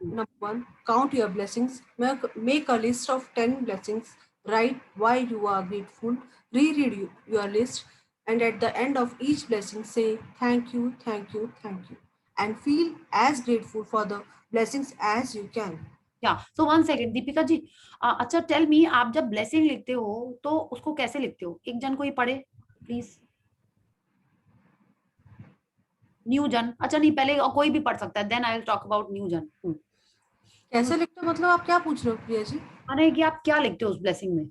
Number 1, count your blessings. Make a list of 10 blessings. Write why you are grateful. Reread your list. And at the end of each blessing, say thank you, thank you, thank you. And feel as grateful for the blessings as you can. Yeah. So 1 second, Deepika ji, अच्छा tell me, आप जब blessing लिखते हो तो उसको कैसे लिखते हो? एक जन को ही पढ़े प्लीज. न्यू जन, अच्छा नहीं, पहले कोई भी पढ़ सकता है, then I will talk about new जन. कैसे लिखते हो, मतलब आप क्या पूछ रहे हो प्रिया जी? माने कि आप क्या लिखते हो उस ब्लेसिंग में?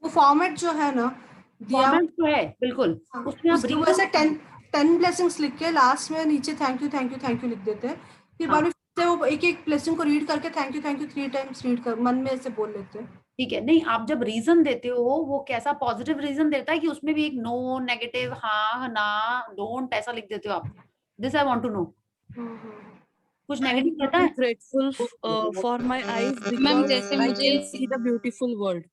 वो फॉर्मेट जो है ना, फॉर्मेट तो है बिल्कुल, उसमें आप वैसे 10 ब्लेसिंग्स लिख के लास्ट में नीचे थैंक यू लिख देते हैं. फिर बाद में वो एक ब्लेसिंग को रीड करके थैंक यू 3 टाइम्स रीड कर मन में ऐसे बोल लेते हैं. ठीक है, नहीं आप जब रीजन देते हो वो कैसा पॉजिटिव रीजन देता है कि उसमें भी एक नो, नेगेटिव, हाँ, ना, डोंट, ऐसा लिख देते हो आप? This I want to know. कुछ नेगेटिव रहता है? Grateful for my eyes because I can see the beautiful world.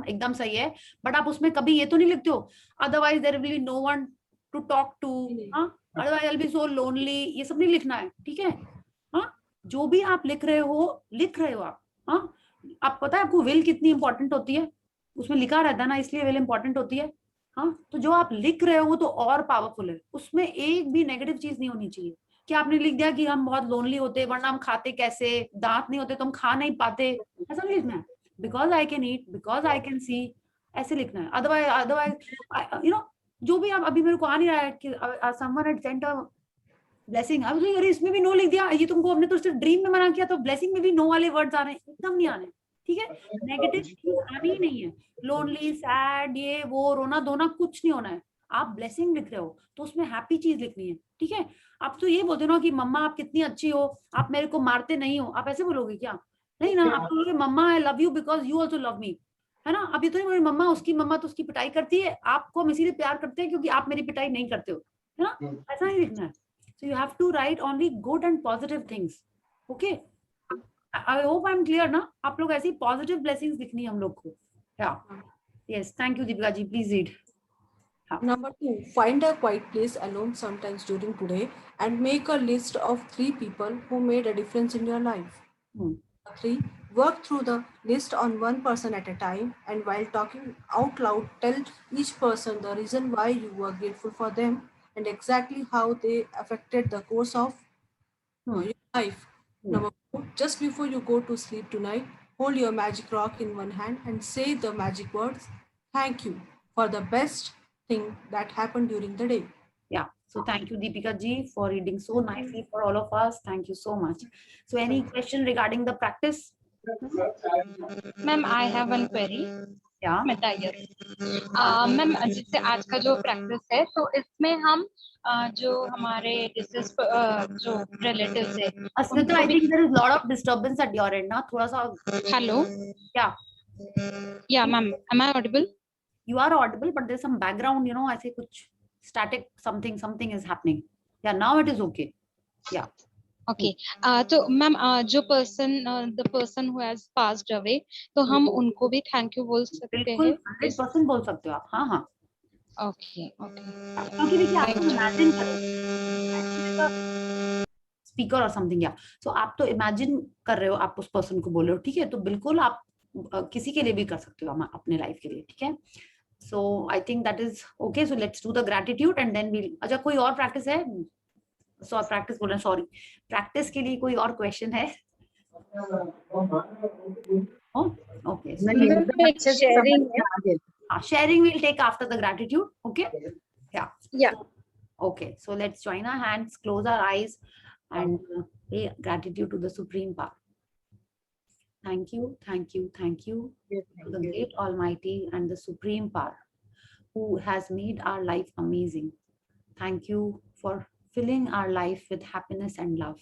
एकदम सही है, बट आप उसमें कभी ये तो नहीं लिखते हो otherwise there will be no one to talk to, otherwise I will be so lonely, ये सब नहीं लिखना है. ठीक है, हाँ, जो भी आप लिख रहे हो आप. हाँ, आप पता है आपको विल कितनी इंपॉर्टेंट होती है, उसमें लिखा रहता है ना, इसलिए विल इंपॉर्टेंट होती है. हाँ, तो जो आप लिख रहे हो वो तो और पावरफुल है, उसमें एक भी नेगेटिव चीज नहीं होनी चाहिए. कि आपने लिख दिया कि हम बहुत लोनली होते, वरना हम खाते कैसे, दांत नहीं होते तो हम खा नहीं पाते, ऐसा नहीं लिखना है. because I can eat, because I can see, ऐसे लिखना है. Otherwise you know, जो भी आप अभी मेरे को आ नहीं रहा है कि someone had sent a blessing, I was like अरे इसमें भी नो लिख दिया, ये तुमको हमने तो सिर्फ ड्रीम में मना किया, तो ब्लेसिंग में भी नो वाले वर्ड्स आ रहे हैं, एकदम नहीं आने. ठीक है, नेगेटिव चीज आनी ही नहीं है. लोनली, सैड, ये वो, रोना धोना कुछ नहीं होना है. आप ब्लेसिंग लिख रहे हो तो उसमें हैप्पी चीज लिखनी है. ठीक है, आप तो ये बोलते हो ना कि मम्मा आप कितनी अच्छी हो, आप मेरे को मारते नहीं हो, आप ऐसे बोलोगे क्या? नहीं ना, आप बोलोगे mamma I love you because you also love me, है ना. अभी तो नहीं बोले मम्मा तो उसकी पिटाई करती है, आपको हम इसीलिए प्यार करते हैं क्योंकि आप मेरी पिटाई नहीं करते हो, है ना. ऐसा नहीं लिखना है. So you have to write only good and positive things. Okay. I hope I'm clear ना. आप लोग ऐसी positive blessings लिखनी है हम लोग को. Yeah. Yes. Thank you Deepika ji. Please read. Number 2, find a quiet place alone sometimes during today and make a list of 3 people who made a difference in your life. 3, work through the list on one person at a time, and while talking out loud, tell each person the reason why you were grateful for them and exactly how they affected the course of your life. Number 4, just before you go to sleep tonight, hold your magic rock in one hand and say the magic words, thank you for the best thing that happened during the day. Yeah. So thank you Deepika ji for reading so nicely for all of us. Thank you so much. So any question regarding the practice? Ma'am, I have one query. Yeah. Ma'am जैसे आज का जो practice है तो इसमें हम जो हमारे जो रिलेटिव्स है, Asmita, I think there is a lot of disturbance at your end ना, थोड़ा सा. Hello. Yeah ma'am, am I audible? You are audible, but there's some background, you know, ऐसे कुछ static something is happening. Yeah, now it is okay. Yeah. Okay. तो ma'am जो the person who has passed away, तो हम उनको भी thank you बोल सकते हैं? 100% बोल सकते हो आप. हाँ हाँ. Okay. क्योंकि देखिए आप imagine करो speaker or something. Yeah. So आप तो imagine कर रहे हो, आप उस person को बोल रहे हो. ठीक है, तो बिल्कुल आप किसी के लिए भी कर सकते हो, अपने लाइफ के लिए. ठीक है. So I think that is okay. So let's do the gratitude and then we'll. अच्छा, कोई और practice है? So practice बोलना, sorry. Practice के लिए कोई और question है? Oh, okay. So sharing we'll take after the gratitude. Okay. Yeah. Yeah. Okay. So let's join our hands, close our eyes, and pay gratitude to the Supreme Power. Thank you, thank you, thank you to the great Almighty and the Supreme Power who has made our life amazing. Thank you for filling our life with happiness and love.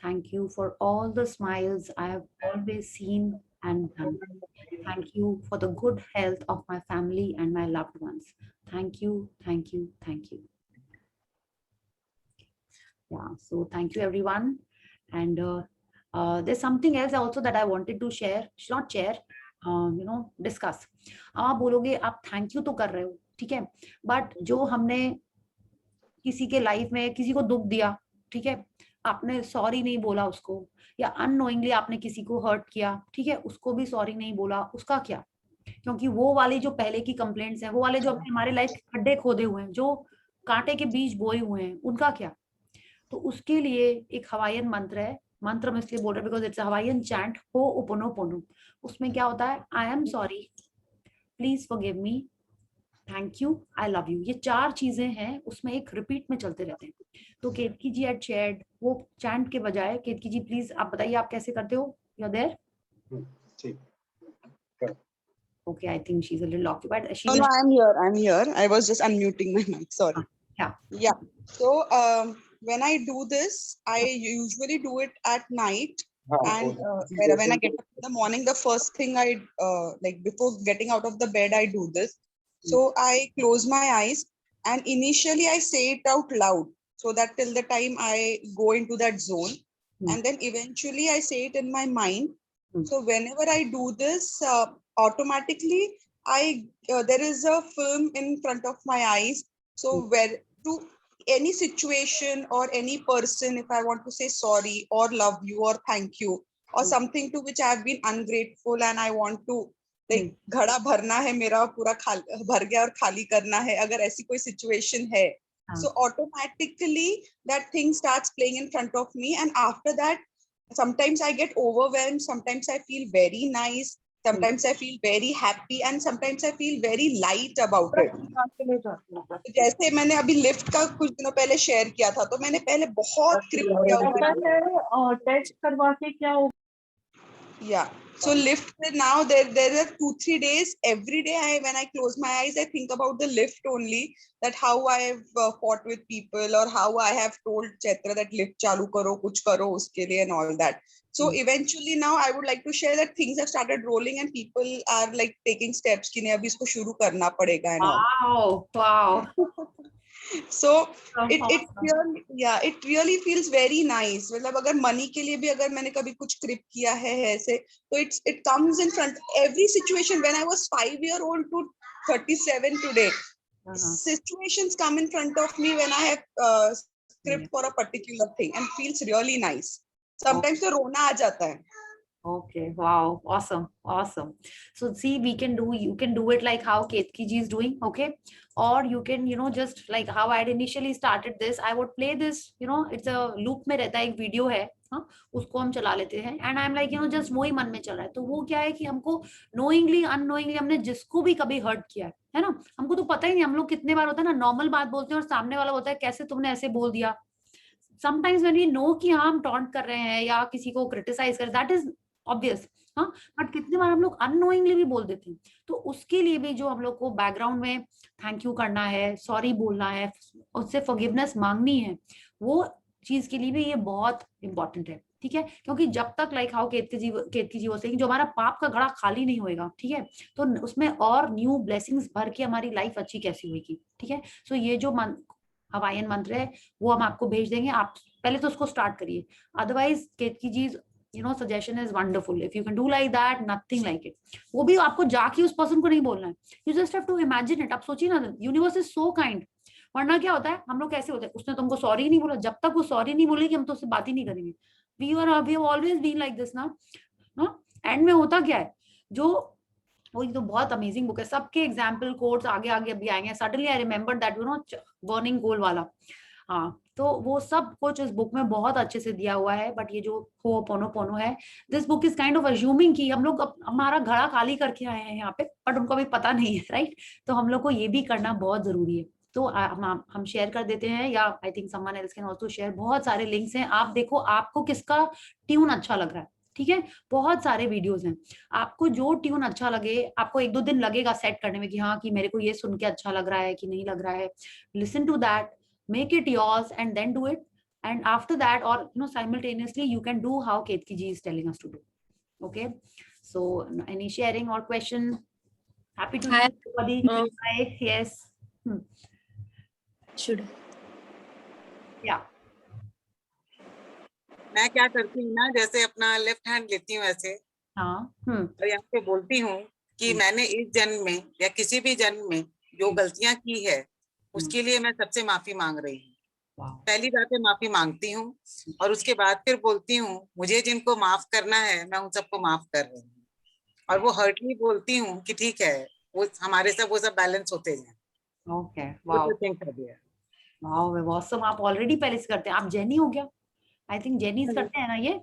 Thank you for all the smiles I have always seen and done. Thank you for the good health of my family and my loved ones. Thank you, thank you, thank you. Yeah, so thank you everyone. And there's something else also that I wanted to share, not share, discuss. आप बोलोगे आप thank you तो कर रहे हो, ठीक है, but जो हमने किसी के लाइफ में किसी को दुख दिया, ठीक है, आपने सॉरी नहीं बोला उसको, या अननोइंगली आपने किसी को हर्ट किया, ठीक है, उसको भी सॉरी नहीं बोला, उसका क्या? क्योंकि वो वाली जो पहले की कंप्लेंट्स हैं, वो वाले जो हमारे लाइफ खड्डे खोदे हुए हैं, जो कांटे के बीज बोए हुए हैं, उनका क्या? तो उसके लिए एक हवाईयन मंत्र है, मंत्र में इसलिए बोल रहे बिकॉज इट्स हवाईयन चैंट, हो'ओपोनोपोनो. उसमें क्या होता है? I am sorry, please forgive me, thank you, I love you. ये 4 चीजें हैं, उसमें एक रिपीट में चलते रहते हैं. तो केतकी जी हैड शेयर्ड, वो चैंट के बजाय, केतकी जी प्लीज आप बताइए आप कैसे करते हो? You are there? Okay, I think she's a little occupied. No, I'm here. I was just unmuting my mic. Sorry. Yeah. So when I do this, I usually do it at night. And when I get up in the morning, the first thing I like before getting out of the bed, I do this. So I close my eyes and initially I say it out loud so that till the time I go into that zone, and then eventually I say it in my mind. So whenever I do this, automatically there is a film in front of my eyes. So where to any situation or any person, if I want to say sorry or love you or thank you or something to which I have been ungrateful and I want to like घड़ा भरना है मेरा, पूरा भर गया और खाली करना है, अगर ऐसी कोई situation है, so automatically that thing starts playing in front of me, and after that sometimes I get overwhelmed, sometimes I feel very nice, Sometimes I feel very happy and sometimes I feel very light about it. जैसे मैंने अभी lift का कुछ दिनों पहले share किया था, तो मैंने पहले बहुत क्रिप किया और टेस्ट करवा के क्या हो? Yeah. So lift now there are 2-3 days every day when I close my eyes I think about the lift only, that how I have fought with people or how I have told Chaitra that lift chalu karo kuch karo uske liye and all that. So eventually now I would like to share that things have started rolling and people are like taking steps ki nahi abhi isko shuru karna padega and all. Wow. So it really feels very nice. मतलब अगर money के लिए भी अगर मैंने कभी कुछ क्रिप किया है ऐसे, तो it comes in front every situation. When I was 5-year-old to 37 today, situations come in front of me when I have script for a particular thing and feels really nice. Sometimes तो रोना आ जाता है. Okay, wow, awesome. So see, you can do it like how Ketki ji is doing, okay? Or you can, just like how I had initially started this, I would play this, it's a loop में रहता है, एक video है, हाँ, उसको हम चला लेते हैं, and I'm like, just वो ही मन में चल रहा है, तो वो क्या है कि हमको knowingly, unknowingly हमने जिसको भी कभी hurt किया है ना, हमको तो पता ही नहीं, हम लोग कितने बार होता है ना, नॉर्मल बात बोलते हैं और सामने वाला होता है कैसे तुमने ऐसे बोल दिया. Sometimes when we know कि हाँ हम टॉन्ट कर रहे हैं या किसी को क्रिटिसाइज कर, दैट इज ऑब्वियस, हाँ, बट कितने बार हम लोग अननोइंगली भी बोल देते हैं. तो उसके लिए भी जो हम लोग को बैकग्राउंड में थैंक यू करना है, सॉरी बोलना है, उससे फॉरगिवनेस मांगनी है, वो चीज के लिए भी ये बहुत इंपॉर्टेंट है. ठीक है, क्योंकि जब तक लाइक हाउ केतकी जी वो से जो हमारा पाप का घड़ा खाली नहीं होएगा, ठीक है, तो उसमें और न्यू ब्लेसिंग्स भर के हमारी लाइफ अच्छी कैसी होगी. ठीक है, सो ये जो हवाईयन मंत्र है वो हम आपको भेज देंगे, आप पहले तो उसको स्टार्ट करिए. Otherwise Ketaki ji suggestion is wonderful. If you can do like that, nothing like it. वो भी आपको जाके उस पर्सन को नहीं बोलना है, you just have to imagine it. आप सोचिए ना, यूनिवर्स इज सो काइंड. वरना क्या होता है, हम लोग कैसे होते हैं, उसने तुमको सॉरी नहीं बोला, जब तक वो सॉरी नहीं बोलेगी हम तो उससे बात ही नहीं करेंगे. we have always been like this ना. एंड में होता क्या है, जो वो तो बहुत अमेजिंग बुक है, सबके एग्जाम्पल कोड्स आगे आगे अभी आएंगे. Suddenly I remember that burning coal वाला, हाँ, तो वो सब कुछ इस बुक में बहुत अच्छे से दिया हुआ है. बट ये जो होपोनोपोनो है, this book is kind of assuming कि हम लोग हमारा घड़ा खाली करके आए हैं यहाँ पे, बट उनको अभी पता नहीं है, राइट. तो हम लोग को ये भी करना बहुत जरूरी है. तो हम शेयर कर देते हैं, या I think someone else can also share. बहुत सारे लिंक्स हैं, आप देखो आपको किसका ट्यून अच्छा लग रहा है. ठीक है, बहुत सारे वीडियोस हैं, आपको जो ट्यून अच्छा लगे. आपको 1-2 दिन लगेगा सेट करने में कि हाँ कि मेरे को ये सुन के अच्छा लग रहा है कि नहीं लग रहा है. Listen to that, make it yours and then do it, and after that, or simultaneously you can do how Ketki ji is telling us to do. Okay, so any sharing or question? Happy to hear everybody. Hi. Yes. Should yeah. मैं क्या करती हूँ ना, जैसे अपना left hand लेती हूँ ऐसे, हाँ, और यहाँ पे बोलती हूँ कि मैंने इस जन्म में या किसी भी जन्म में जो गलतियां की है उसके लिए मैं सबसे माफी मांग रही हूँ. पहली बात है माफी मांगती हूँ, और उसके बाद फिर बोलती हूँ मुझे जिनको माफ करना है मैं उन सबको माफ कर रही हूँ. और वो हर्टली बोलती हूँ कि ठीक है, वो हमारे सब वो सब बैलेंस होते जाए. Okay, wow, wow, awesome. आप ऑलरेडी पहले से करते हैं, आप जेनी हो गया. आई थिंक जेनी करते हैं ना ये.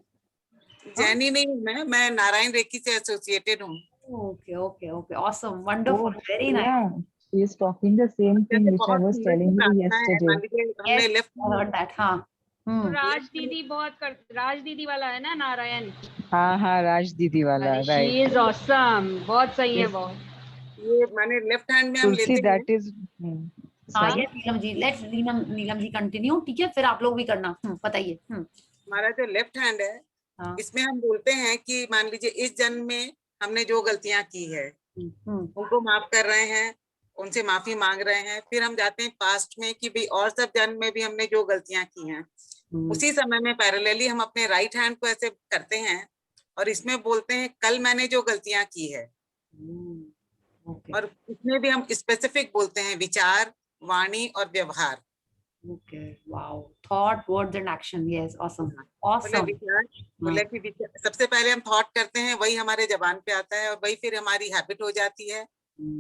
जेनी नहीं, मैं नारायण रेकी से एसोसिएटेड हूँ. Okay okay okay, awesome, wonderful, very nice. She is talking the same thing which I was telling you yesterday. हमने लेफ्ट heard that. हाँ. राज दीदी बहुत राज दीदी वाला है ना नारायण. हाँ, राज दीदी वाला, राइट. She is awesome. बहुत सही है वो. ये माने लेफ्ट हैंड में हम लेते हैं. That is. हाँ, ये नीलम जी, लेट्स नीलम जी कंटिन्यू. ठीक है, फिर आप लोग भी करना. बताइए. हमारा जो लेफ्ट हैंड है, इसमें हम बोलते हैं कि मान लीजिए इस जन्म में हमने जो गलतियां की है उनको माफ कर रहे हैं, उनसे माफी मांग रहे हैं. फिर हम जाते हैं पास्ट में कि भाई और सब जन्म में भी हमने जो गलतियां की हैं, उसी समय में पैरेलली हम अपने राइट हैंड को ऐसे करते हैं और इसमें बोलते हैं कल मैंने जो गलतियां की है. और इसमें भी हम स्पेसिफिक बोलते हैं विचार, वाणी और व्यवहार. Okay, wow, thought, words and action. Yes, awesome, awesome. बोले कि सबसे पहले हम थॉट करते हैं, वही हमारे जबान पे आता है और वही फिर हमारी हैबिट हो जाती है,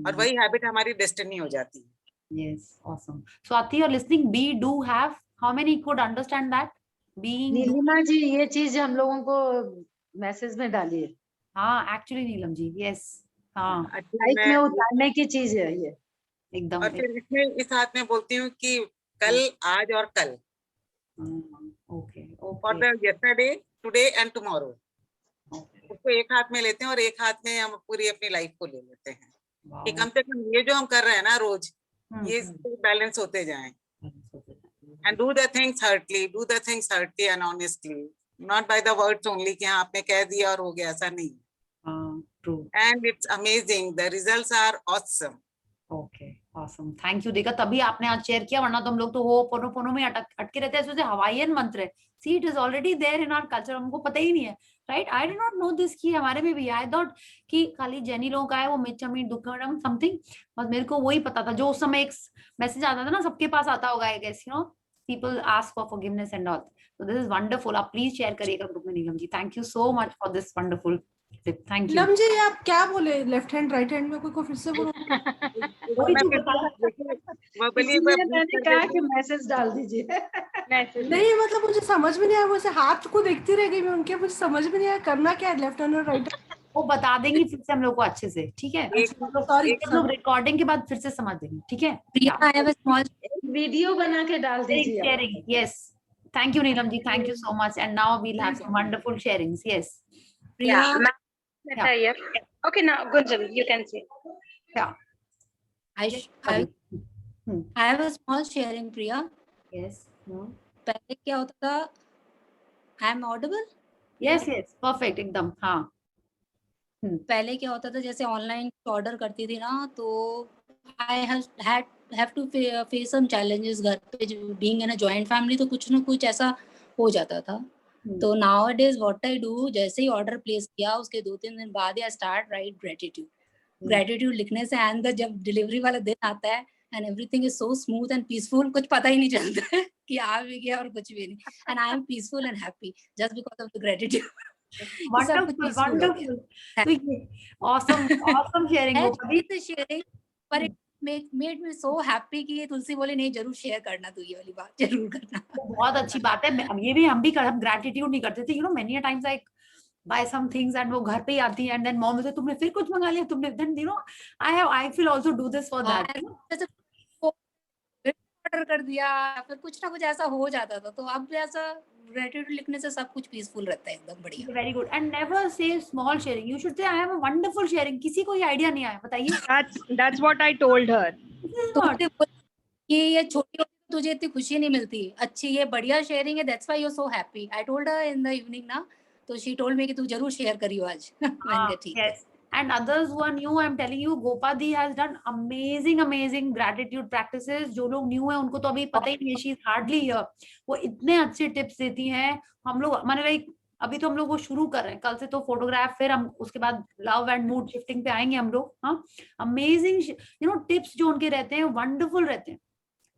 और वही हैबिट हमारी डेस्टिनी हो जाती है. Yes, awesome. Swati, you're listening. Be, do, have. How many could understand that? Being. Nilima जी, ये चीज हम लोगों को मैसेज में डालिए. हाँ एक्चुअली नीलम जी, यस, हाँ लाइफ में उतारने की चीज है ये एकदम। और फिर इसमें इस हाथ में बोलती हूँ कि कल, आज और कल, okay for the yesterday, today and tomorrow, उसको एक हाथ में लेते हैं और एक हाथ में हम पूरी अपनी लाइफ को ले लेते हैं कि कम से कम ये जो हम कर रहे हैं ना रोज, ये बैलेंस होते जाएं। And do the things heartily, do the things heartily and honestly, not by the words only कि हाँ आपने कह दिया और हो गया, ऐसा नहीं। True. And it's amazing, the results are awesome. Okay, awesome. Thank you देखा, तभी आपने आज शेयर किया, वरना तो हम लोग तो वो पोनो में अटके रहते हैं। सोचे हवाईयन मंत्र है, see it is already there in our culture, हमको पता ही नहीं है, right? I did not know this कि हमारे में भी, I thought कि खाली जैनी लोगों का है वो मिच्चमी दुक्कड़म something, बस मेरे को वही पता था जो उस समय एक मैसेज आता था ना, सबके पास आता होगा, I guess, you know, people ask for forgiveness and all. So this is wonderful. आप प्लीज शेयर करिएगा ग्रुप में Neelam ji. Thank you so much for this wonderful tip. Thank you. Neelam ji आप क्या बोले, लेफ्ट हैंड राइट हैंड में कोई फिर से बोलो। मैंने कहा कि मैसेज डाल दीजिए। नहीं मतलब मुझे समझ में नहीं आया, वैसे हाथ को देखती रह गई मैं उनके, मुझे समझ में नहीं आया करना क्या है लेफ्ट हैंड और राइट हैंड। वो बता देंगी फिर से हम लोग को अच्छे से, ठीक है? सॉरी, लोग रिकॉर्डिंग के बाद फिर से समझ देंगे, ठीक है? I have a small video बना के डाल दीजिए। Sharing, yes. Thank you, Neelam ji. Thank you so much. And now we'll have some wonderful sharings. Yes. Priya. Yeah. Okay, now Gunjan, you can say. Yeah. I have a small sharing, Priya. Yes. पहले क्या होता था? I am audible? Yes, yes. Perfect. एकदम हाँ। पहले क्या होता था, जैसे ऑनलाइन ऑर्डर करती थी ना, तो I have to face some challenges घर पे, being in a joint family, तो कुछ ना कुछ ऐसा हो जाता था। तो nowadays what I do, जैसे ही ऑर्डर प्लेस किया उसके 2-3 दिन बाद I start write gratitude लिखने से, एंड जब डिलीवरी वाला दिन आता है and everything is so smooth and peaceful, कुछ पता ही नहीं चलता है कि आ भी गया और कुछ भी नहीं, and I am peaceful and happy just because of the gratitude. Wonderful. Awesome sharing. अभी तो sharing, पर it made me so happy कि ये तुलसी बोले नहीं जरूर शेयर करना, तू ये वाली बात जरूर करना। बहुत अच्छी बात है। अब ये भी हम भी ग्रेटिट्यूड नहीं करते थे, you know, many a times I buy some things and वो घर पे ही आती है and then mom से तुमने फिर कुछ मंगा लिया तुमने, then you know I feel also do this for that. Order कर दिया फिर कुछ ना कुछ ऐसा हो जाता था, तो अब ऐसा ग्रेटिट्यूड लिखने से सब कुछ पीसफुल रहता है, एकदम बढ़िया। Very good. And never say small sharing, you should say I have a wonderful sharing. किसी को ये आइडिया नहीं आया, बताइए। That's what I told her. कि ये छोटी तुझे इतनी खुशी नहीं मिलती, अच्छी ये बढ़िया शेयरिंग है, that's why you are so happy. I told her in the evening ना, तो शी टोल्ड मी कि तू जरूर शेयर करियो आज। मैंने ठीक है। And others who are new, I'm telling you, Gopadi has done amazing gratitude practices. जो लोग new है उनको तो अभी पता ही नहीं है, she is hardly here. वो इतने अच्छे tips देती हैं। हम लोग माने लाइक अभी तो हम लोग वो शुरू कर रहे हैं, कल से तो फोटोग्राफ, फिर हम उसके बाद लव एंड मूड शिफ्टिंग पे आएंगे हम लोग। हाँ, अमेजिंग यू नो टिप्स जो उनके रहते हैं वंडरफुल रहते हैं।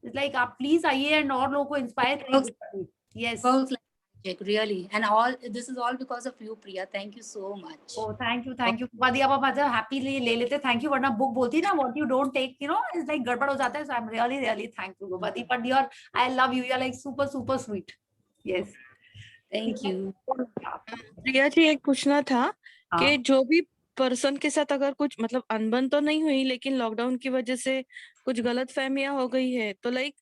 इट्स लाइक आप प्लीज आइए एंड और लोगों को इंस्पायर करिए। Yes really, and all this is all because of you, Priya. Thank you so much. Oh, thank you Gopadi, आप अच्छा happily ले लेते, thank you, वरना बुक बोलती ना what you don't take, you know, it's like गड़बड़ हो जाता है। So I'm really thankful Gopadi, but I love you, you're like super sweet. Yes, thank you. Priya ji एक पूछना था कि जो भी पर्सन के साथ अगर कुछ मतलब अनबन तो नहीं हुई, लेकिन लॉकडाउन की वजह से कुछ गलतफहमियां हो गई है, तो लाइक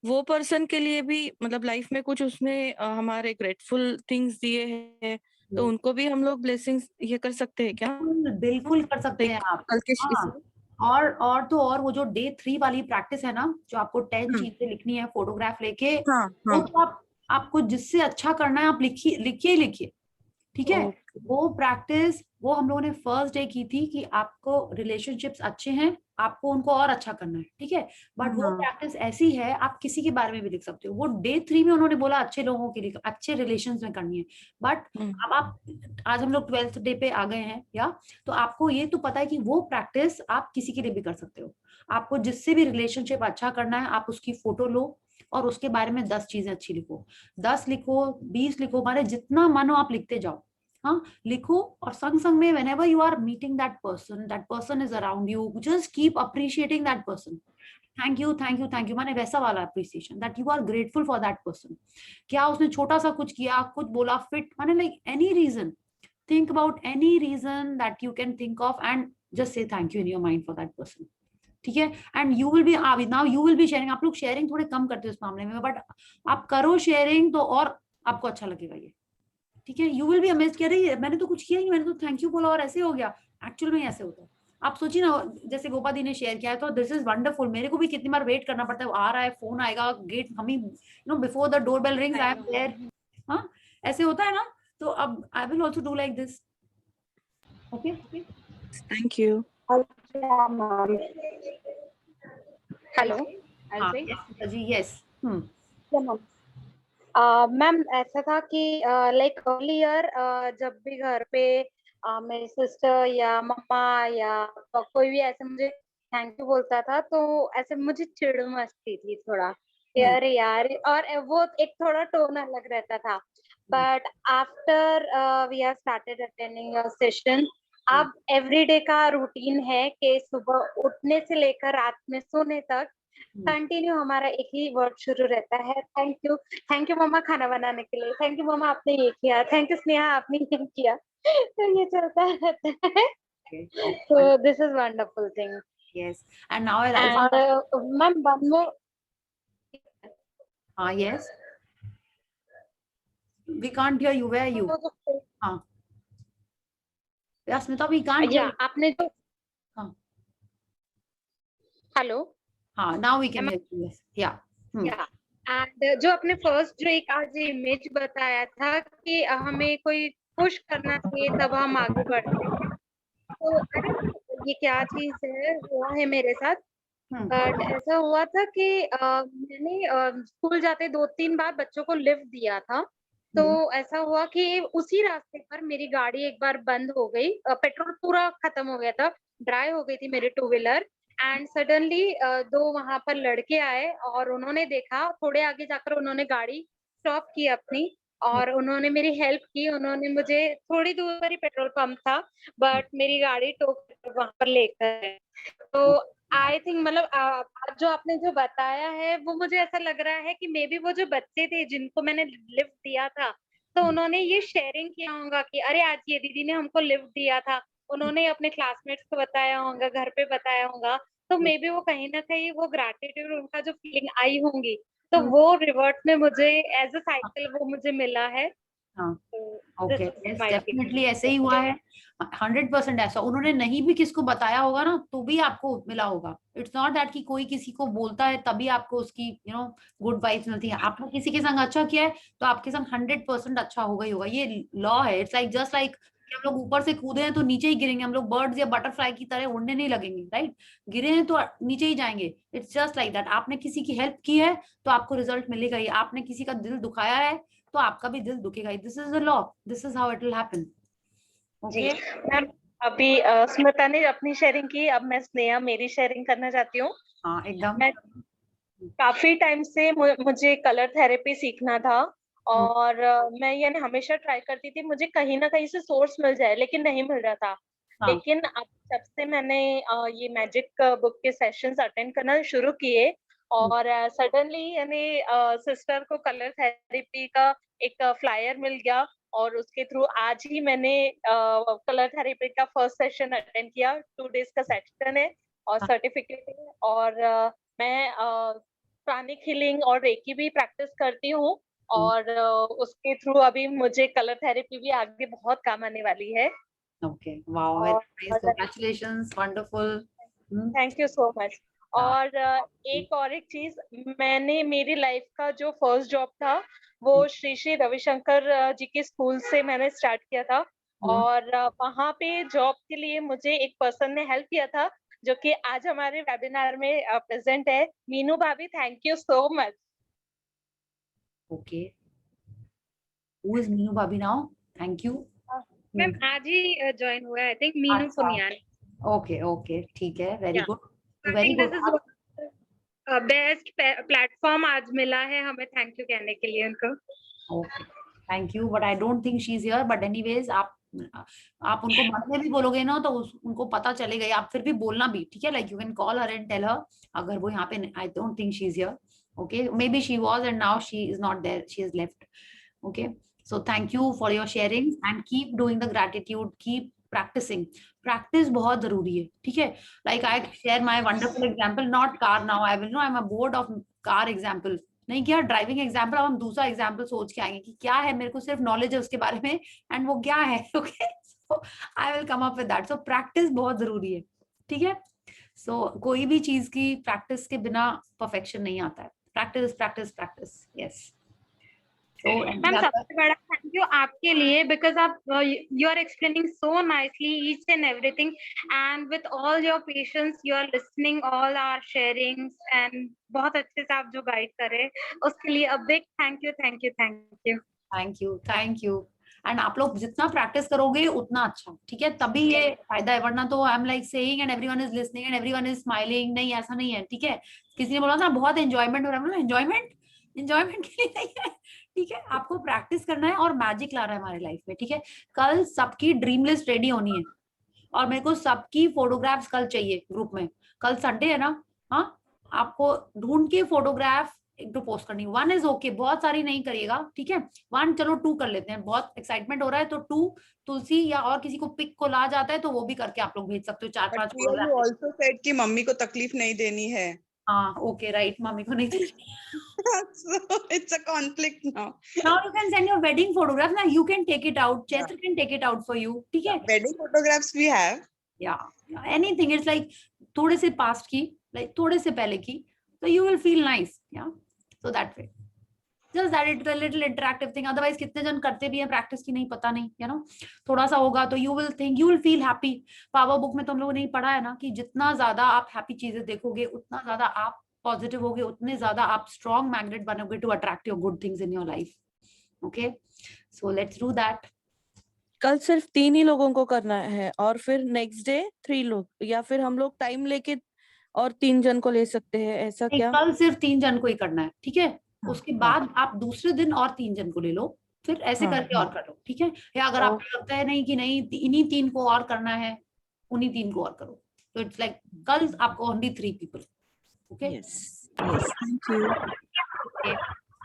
वो पर्सन के लिए भी मतलब लाइफ में कुछ उसने हमारे ग्रेटफुल थिंग्स दिए हैं, तो उनको भी हम लोग ब्लेसिंग्स ये कर सकते हैं क्या? बिल्कुल कर सकते हैं आप। और तो और वो जो Day 3 वाली प्रैक्टिस है ना, जो आपको 10 चीजें लिखनी है फोटोग्राफ लेके, वो तो आपको जिससे अच्छा करना है आप लिखिए, ठीक है? वो प्रैक्टिस वो हम लोगों ने फर्स्ट डे की थी कि आपको रिलेशनशिप्स अच्छे हैं, आपको उनको और अच्छा करना है, ठीक है? बट वो प्रैक्टिस ऐसी है आप किसी के बारे में भी लिख सकते हो। वो Day 3 में उन्होंने बोला अच्छे लोगों के लिए, अच्छे रिलेशंस में करनी है। बट अब आप आज हम लोग 12th डे पे आ गए हैं या, तो आपको ये तो पता है कि वो प्रैक्टिस आप किसी के लिए भी कर सकते हो। आपको जिससे भी रिलेशनशिप अच्छा करना है, आप उसकी फोटो लो और उसके बारे में 10 चीजें अच्छी लिखो, 10 लिखो, 20 लिखो, माने जितना मन हो आप लिखते जाओ। हाँ, लिखो और संग में whenever you are meeting that person is around you, just keep appreciating that person. Thank you माने वैसा वाला appreciation that you are grateful for that person. क्या उसने छोटा सा कुछ किया, कुछ बोला, फिट, माने like any reason, think about any reason that you can think of and just say thank you in your mind for that person. ठीक है? And you will be now you will be sharing. आप लोग sharing थोड़े कम करते हो इस मामले में, बट आप करो शेयरिंग तो और आपको अच्छा लगेगा ये, ठीक है? यू विल बी अमेज्ड, कह रही है मैंने तो कुछ किया ही, मैंने तो थैंक यू बोला और ऐसे हो गया। एक्चुअल में ऐसे होता है। आप सोचिए ना, जैसे गोपा दी ने शेयर किया है, तो दिस इज वंडरफुल। मेरे को भी कितनी बार वेट करना पड़ता है, आ रहा है, फोन आएगा, गेट हमें you know before the door bell rings I am there. हाँ, ऐसे होता है ना। तो अब I will also do like this. Okay, thank you. Hello जी, यस। मैम ऐसा था कि लाइक अर्लियर जब भी घर पे मेरी सिस्टर या मम्मा या कोई भी ऐसे मुझे थैंक यू बोलता था, तो ऐसे मुझे चिढ़ मचती थी थोड़ा कि अरे यार, और वो एक थोड़ा टोन अलग रहता था। But after we have started attending your session, अब एवरीडे का रूटीन है कि सुबह उठने से लेकर रात में सोने तक कंटिन्यू हमारा एक ही वर्ड शुरू रहता है, थैंक यू। थैंक यू मम्मा खाना बनाने के लिए, थैंक यू मम्मा आपने ये किया, थैंक यू स्नेहा आपने ये किया। तो ये चलता रहता है। So this is wonderful thing. Yes, and now I ma'am, one more. Yes. We can't hear you. Where are you? Yes, Smita, we can't hear. आपने जो हेलो, हाँ, now we can hear you. Yes, yeah. And जो आपने first जो एक आज image बताया था कि हमें कोई पुश करना चाहिए तब हम आगे बढ़ते हैं, तो ये क्या चीज है, हुआ है मेरे साथ। बट ऐसा हुआ था कि मैंने स्कूल जाते 2-3 बार बच्चों को लिफ्ट दिया था। तो ऐसा हुआ कि उसी रास्ते पर मेरी गाड़ी एक बार बंद हो गई, पेट्रोल पूरा खत्म हो गया था, ड्राई हो गई थी मेरी 2 व्हीलर। एंड सडनली 2 वहां पर लड़के आए और उन्होंने देखा, थोड़े आगे जाकर उन्होंने गाड़ी स्टॉप की अपनी और उन्होंने मेरी हेल्प की। उन्होंने मुझे, थोड़ी दूर पर ही पेट्रोल पंप था, बट मेरी गाड़ी टो वहां पर लेकर। तो आई थिंक मतलब जो आपने जो बताया है वो मुझे ऐसा लग रहा है कि मे बी वो जो बच्चे थे जिनको मैंने लिफ्ट दिया था, तो उन्होंने ये शेयरिंग किया होगा कि अरे आज ये दीदी ने हमको लिफ्ट दिया था, उन्होंने अपने क्लासमेट्स को बताया होगा, घर पे बताया होगा, तो मे बी वो कहीं ना कहीं वो ग्रैटिट्यूड, उनका जो फीलिंग आई होंगी, तो वो रिवर्ट में मुझे एज अ साइकिल वो मुझे मिला है। ओके, डेफिनेटली ऐसे ही हुआ है, 100% ऐसा। उन्होंने नहीं भी किसको बताया होगा ना, तो भी आपको मिला होगा। इट्स नॉट दैट कि कोई किसी को बोलता है तभी आपको उसकी गुड वाइब्स मिलती है। आपने किसी के संग अच्छा किया है तो आपके संग 100% अच्छा होगा ही होगा, ये लॉ है। इट्स लाइक जस्ट लाइक हम लोग ऊपर से कूदे हैं तो नीचे ही गिरेंगे, हम लोग बर्ड्स या बटरफ्लाई की तरह उड़ने नहीं लगेंगे, राइट? गिरे हैं तो नीचे ही जाएंगे। It's just like that. आपने किसी की हेल्प की है तो आपको रिजल्ट मिलेगा ही, आपने किसी का दिल दुखाया है तो आपका भी दिल दुखेगा। This is the law, this is how it will happen. Okay ma'am, अभी स्मिता ने अपनी शेयरिंग की, अब मैं स्नेहा मेरी शेयरिंग करना चाहती हूँ। हाँ, एकदम। मैं काफी टाइम से मुझे कलर थेरेपी सीखना था और मैं ये हमेशा ट्राई करती थी मुझे कहीं ना कहीं से सोर्स मिल जाए, लेकिन नहीं मिल रहा था। लेकिन अब जब से मैंने ये मैजिक बुक के सेशंस अटेंड करना शुरू किए और सडनली यानी सिस्टर को कलर थेरेपी का एक फ्लायर मिल गया और उसके थ्रू आज ही मैंने कलर थेरेपी का फर्स्ट सेशन अटेंड किया। 2 डेज का सेशन है और सर्टिफिकेट है और मैं प्राणिक हीलिंग और रेकी भी प्रैक्टिस करती हूँ और उसके थ्रू अभी मुझे कलर थेरेपी भी आगे बहुत काम आने वाली है। Okay, wow, very nice, congratulations, wonderful, thank you so much. और एक चीज, मैंने मेरी लाइफ का जो फर्स्ट जॉब था वो श्री श्री रविशंकर जी के स्कूल से मैंने स्टार्ट किया था और वहां पे जॉब के लिए मुझे एक पर्सन ने हेल्प किया था जो कि आज हमारे वेबिनार में प्रेजेंट है, मीनू भाभी। Thank you so much. Okay, who is Meenu भाभी नाउ? थैंक यू मैम, आज ही ज्वाइन हुआ है, I think Meenu Ponniyin. Okay okay, ठीक है, very good, very good. Best platform आज मिला है हमें थैंक यू कहने के लिए उनको। Okay, thank you, but I don't think she is here, but anyways आप उनको मन में भी बोलोगे ना तो उनको पता चलेगा, आप फिर भी बोलना भी, ठीक है? Like you can call her and tell her अगर वो यहाँ पे, I don't think she is here, okay? Maybe she was and now she is not there, she is left, okay? So thank you for your sharing and keep doing the gratitude, keep practicing. Practice बहुत जरूरी है, ठीक है? Like I share my wonderful example, not car now. I will know I'm a bored of car example. नहीं किया driving example, अब हम दूसरा एग्जाम्पल सोच के आएंगे कि क्या है, मेरे को सिर्फ नॉलेज है उसके बारे में एंड वो क्या है. Okay, so I will come up with that. So practice बहुत जरूरी है, ठीक है? सो कोई भी चीज की प्रैक्टिस के बिना परफेक्शन नहीं आता है. Practice practice practice. Yes. Ma'am सबसे बड़ा थैंक यू आपके लिए, बिकॉज आप you are explaining so nicely each and everything and with all your patience you are listening all our sharings and बहुत अच्छे से आप जो गाइड कर रहे हैं उसके लिए a big thank you thank you thank you thank you thank you. And आप लोग जितना प्रैक्टिस करोगे उतना अच्छा, ठीक है? तभी ये फायदा है, वरना तो I am like saying and everyone is listening and everyone is smiling. नहीं, ऐसा नहीं है, ठीक है? किसी ने बोला था बहुत एंजॉयमेंट हो रहा है, एंजॉयमेंट एंजॉयमेंट के लिए नहीं है, ठीक है? आपको प्रैक्टिस करना है और मैजिक ला रहा है हमारे लाइफ में, ठीक है? कल सबकी ड्रीम लिस्ट रेडी होनी है और मेरे को सबकी फोटोग्राफ्स कल चाहिए ग्रुप में. कल संडे है ना? हाँ, आपको ढूंढ के फोटोग्राफ एक दो पोस्ट करनी. 1 इज ओके, बहुत सारी नहीं करिएगा, ठीक है? 1 चलो 2 कर लेते हैं, बहुत एक्साइटमेंट हो रहा है तो 2 तुलसी या और किसी को पिक को ला जाता है तो वो भी करके आप लोग भेज सकते हो. 4-5 फोटोग्राफ. ऑल्सो सेड कि मम्मी को तकलीफ नहीं देनी है. हाँ, ओके, राइट, मम्मी को नहीं देनी. So it's a conflict now. Now you can send your wedding photographs. Now you can take it out. Chaitra can take it out for you. ठीक है? Wedding photographs we have. Yeah, anything. It's like थोड़े से past की, like थोड़े से पहले की, so you will feel nice. Yeah, so that way. Just that it's a little interactive thing. Otherwise कितने जन करते भी हैं practice की, नहीं पता नहीं, you know? थोड़ा सा होगा तो you will think, you will feel happy. Power book में तो हम लोगों ने पढ़ा है ना कि जितना ज्यादा आप happy चीजें देखोगे, उतना ज्यादा आप पॉजिटिव होगे, उतने ज्यादा आप स्ट्रॉन्ग मैग्नेट बनोगे to attract your good things in your life. Okay, so let's do that. कल सिर्फ 3 ही लोगों को करना है और फिर नेक्स्ट डे 3 लोग, या फिर हम लोग टाइम लेके और 3 जन को ले सकते हैं, ऐसा क्या? कल सिर्फ 3 जन को ही करना है, ठीक है? उसके बाद आप दूसरे दिन और 3 जन को ले लो, फिर ऐसे करके और कर लो, ठीक है? या अगर आपको लगता है नहीं कि नहीं इन्हीं 3 को और करना है, उन्हीं 3 को और करो. तो इट्स लाइक कल आपको only 3 people. Okay. Yes. Thank you. Okay.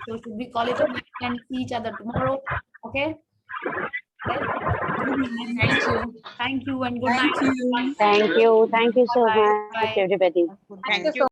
So should we call it a night and see each other tomorrow? Okay. Thank you. Thank you and good night. Thank you so much, everybody. Thank you.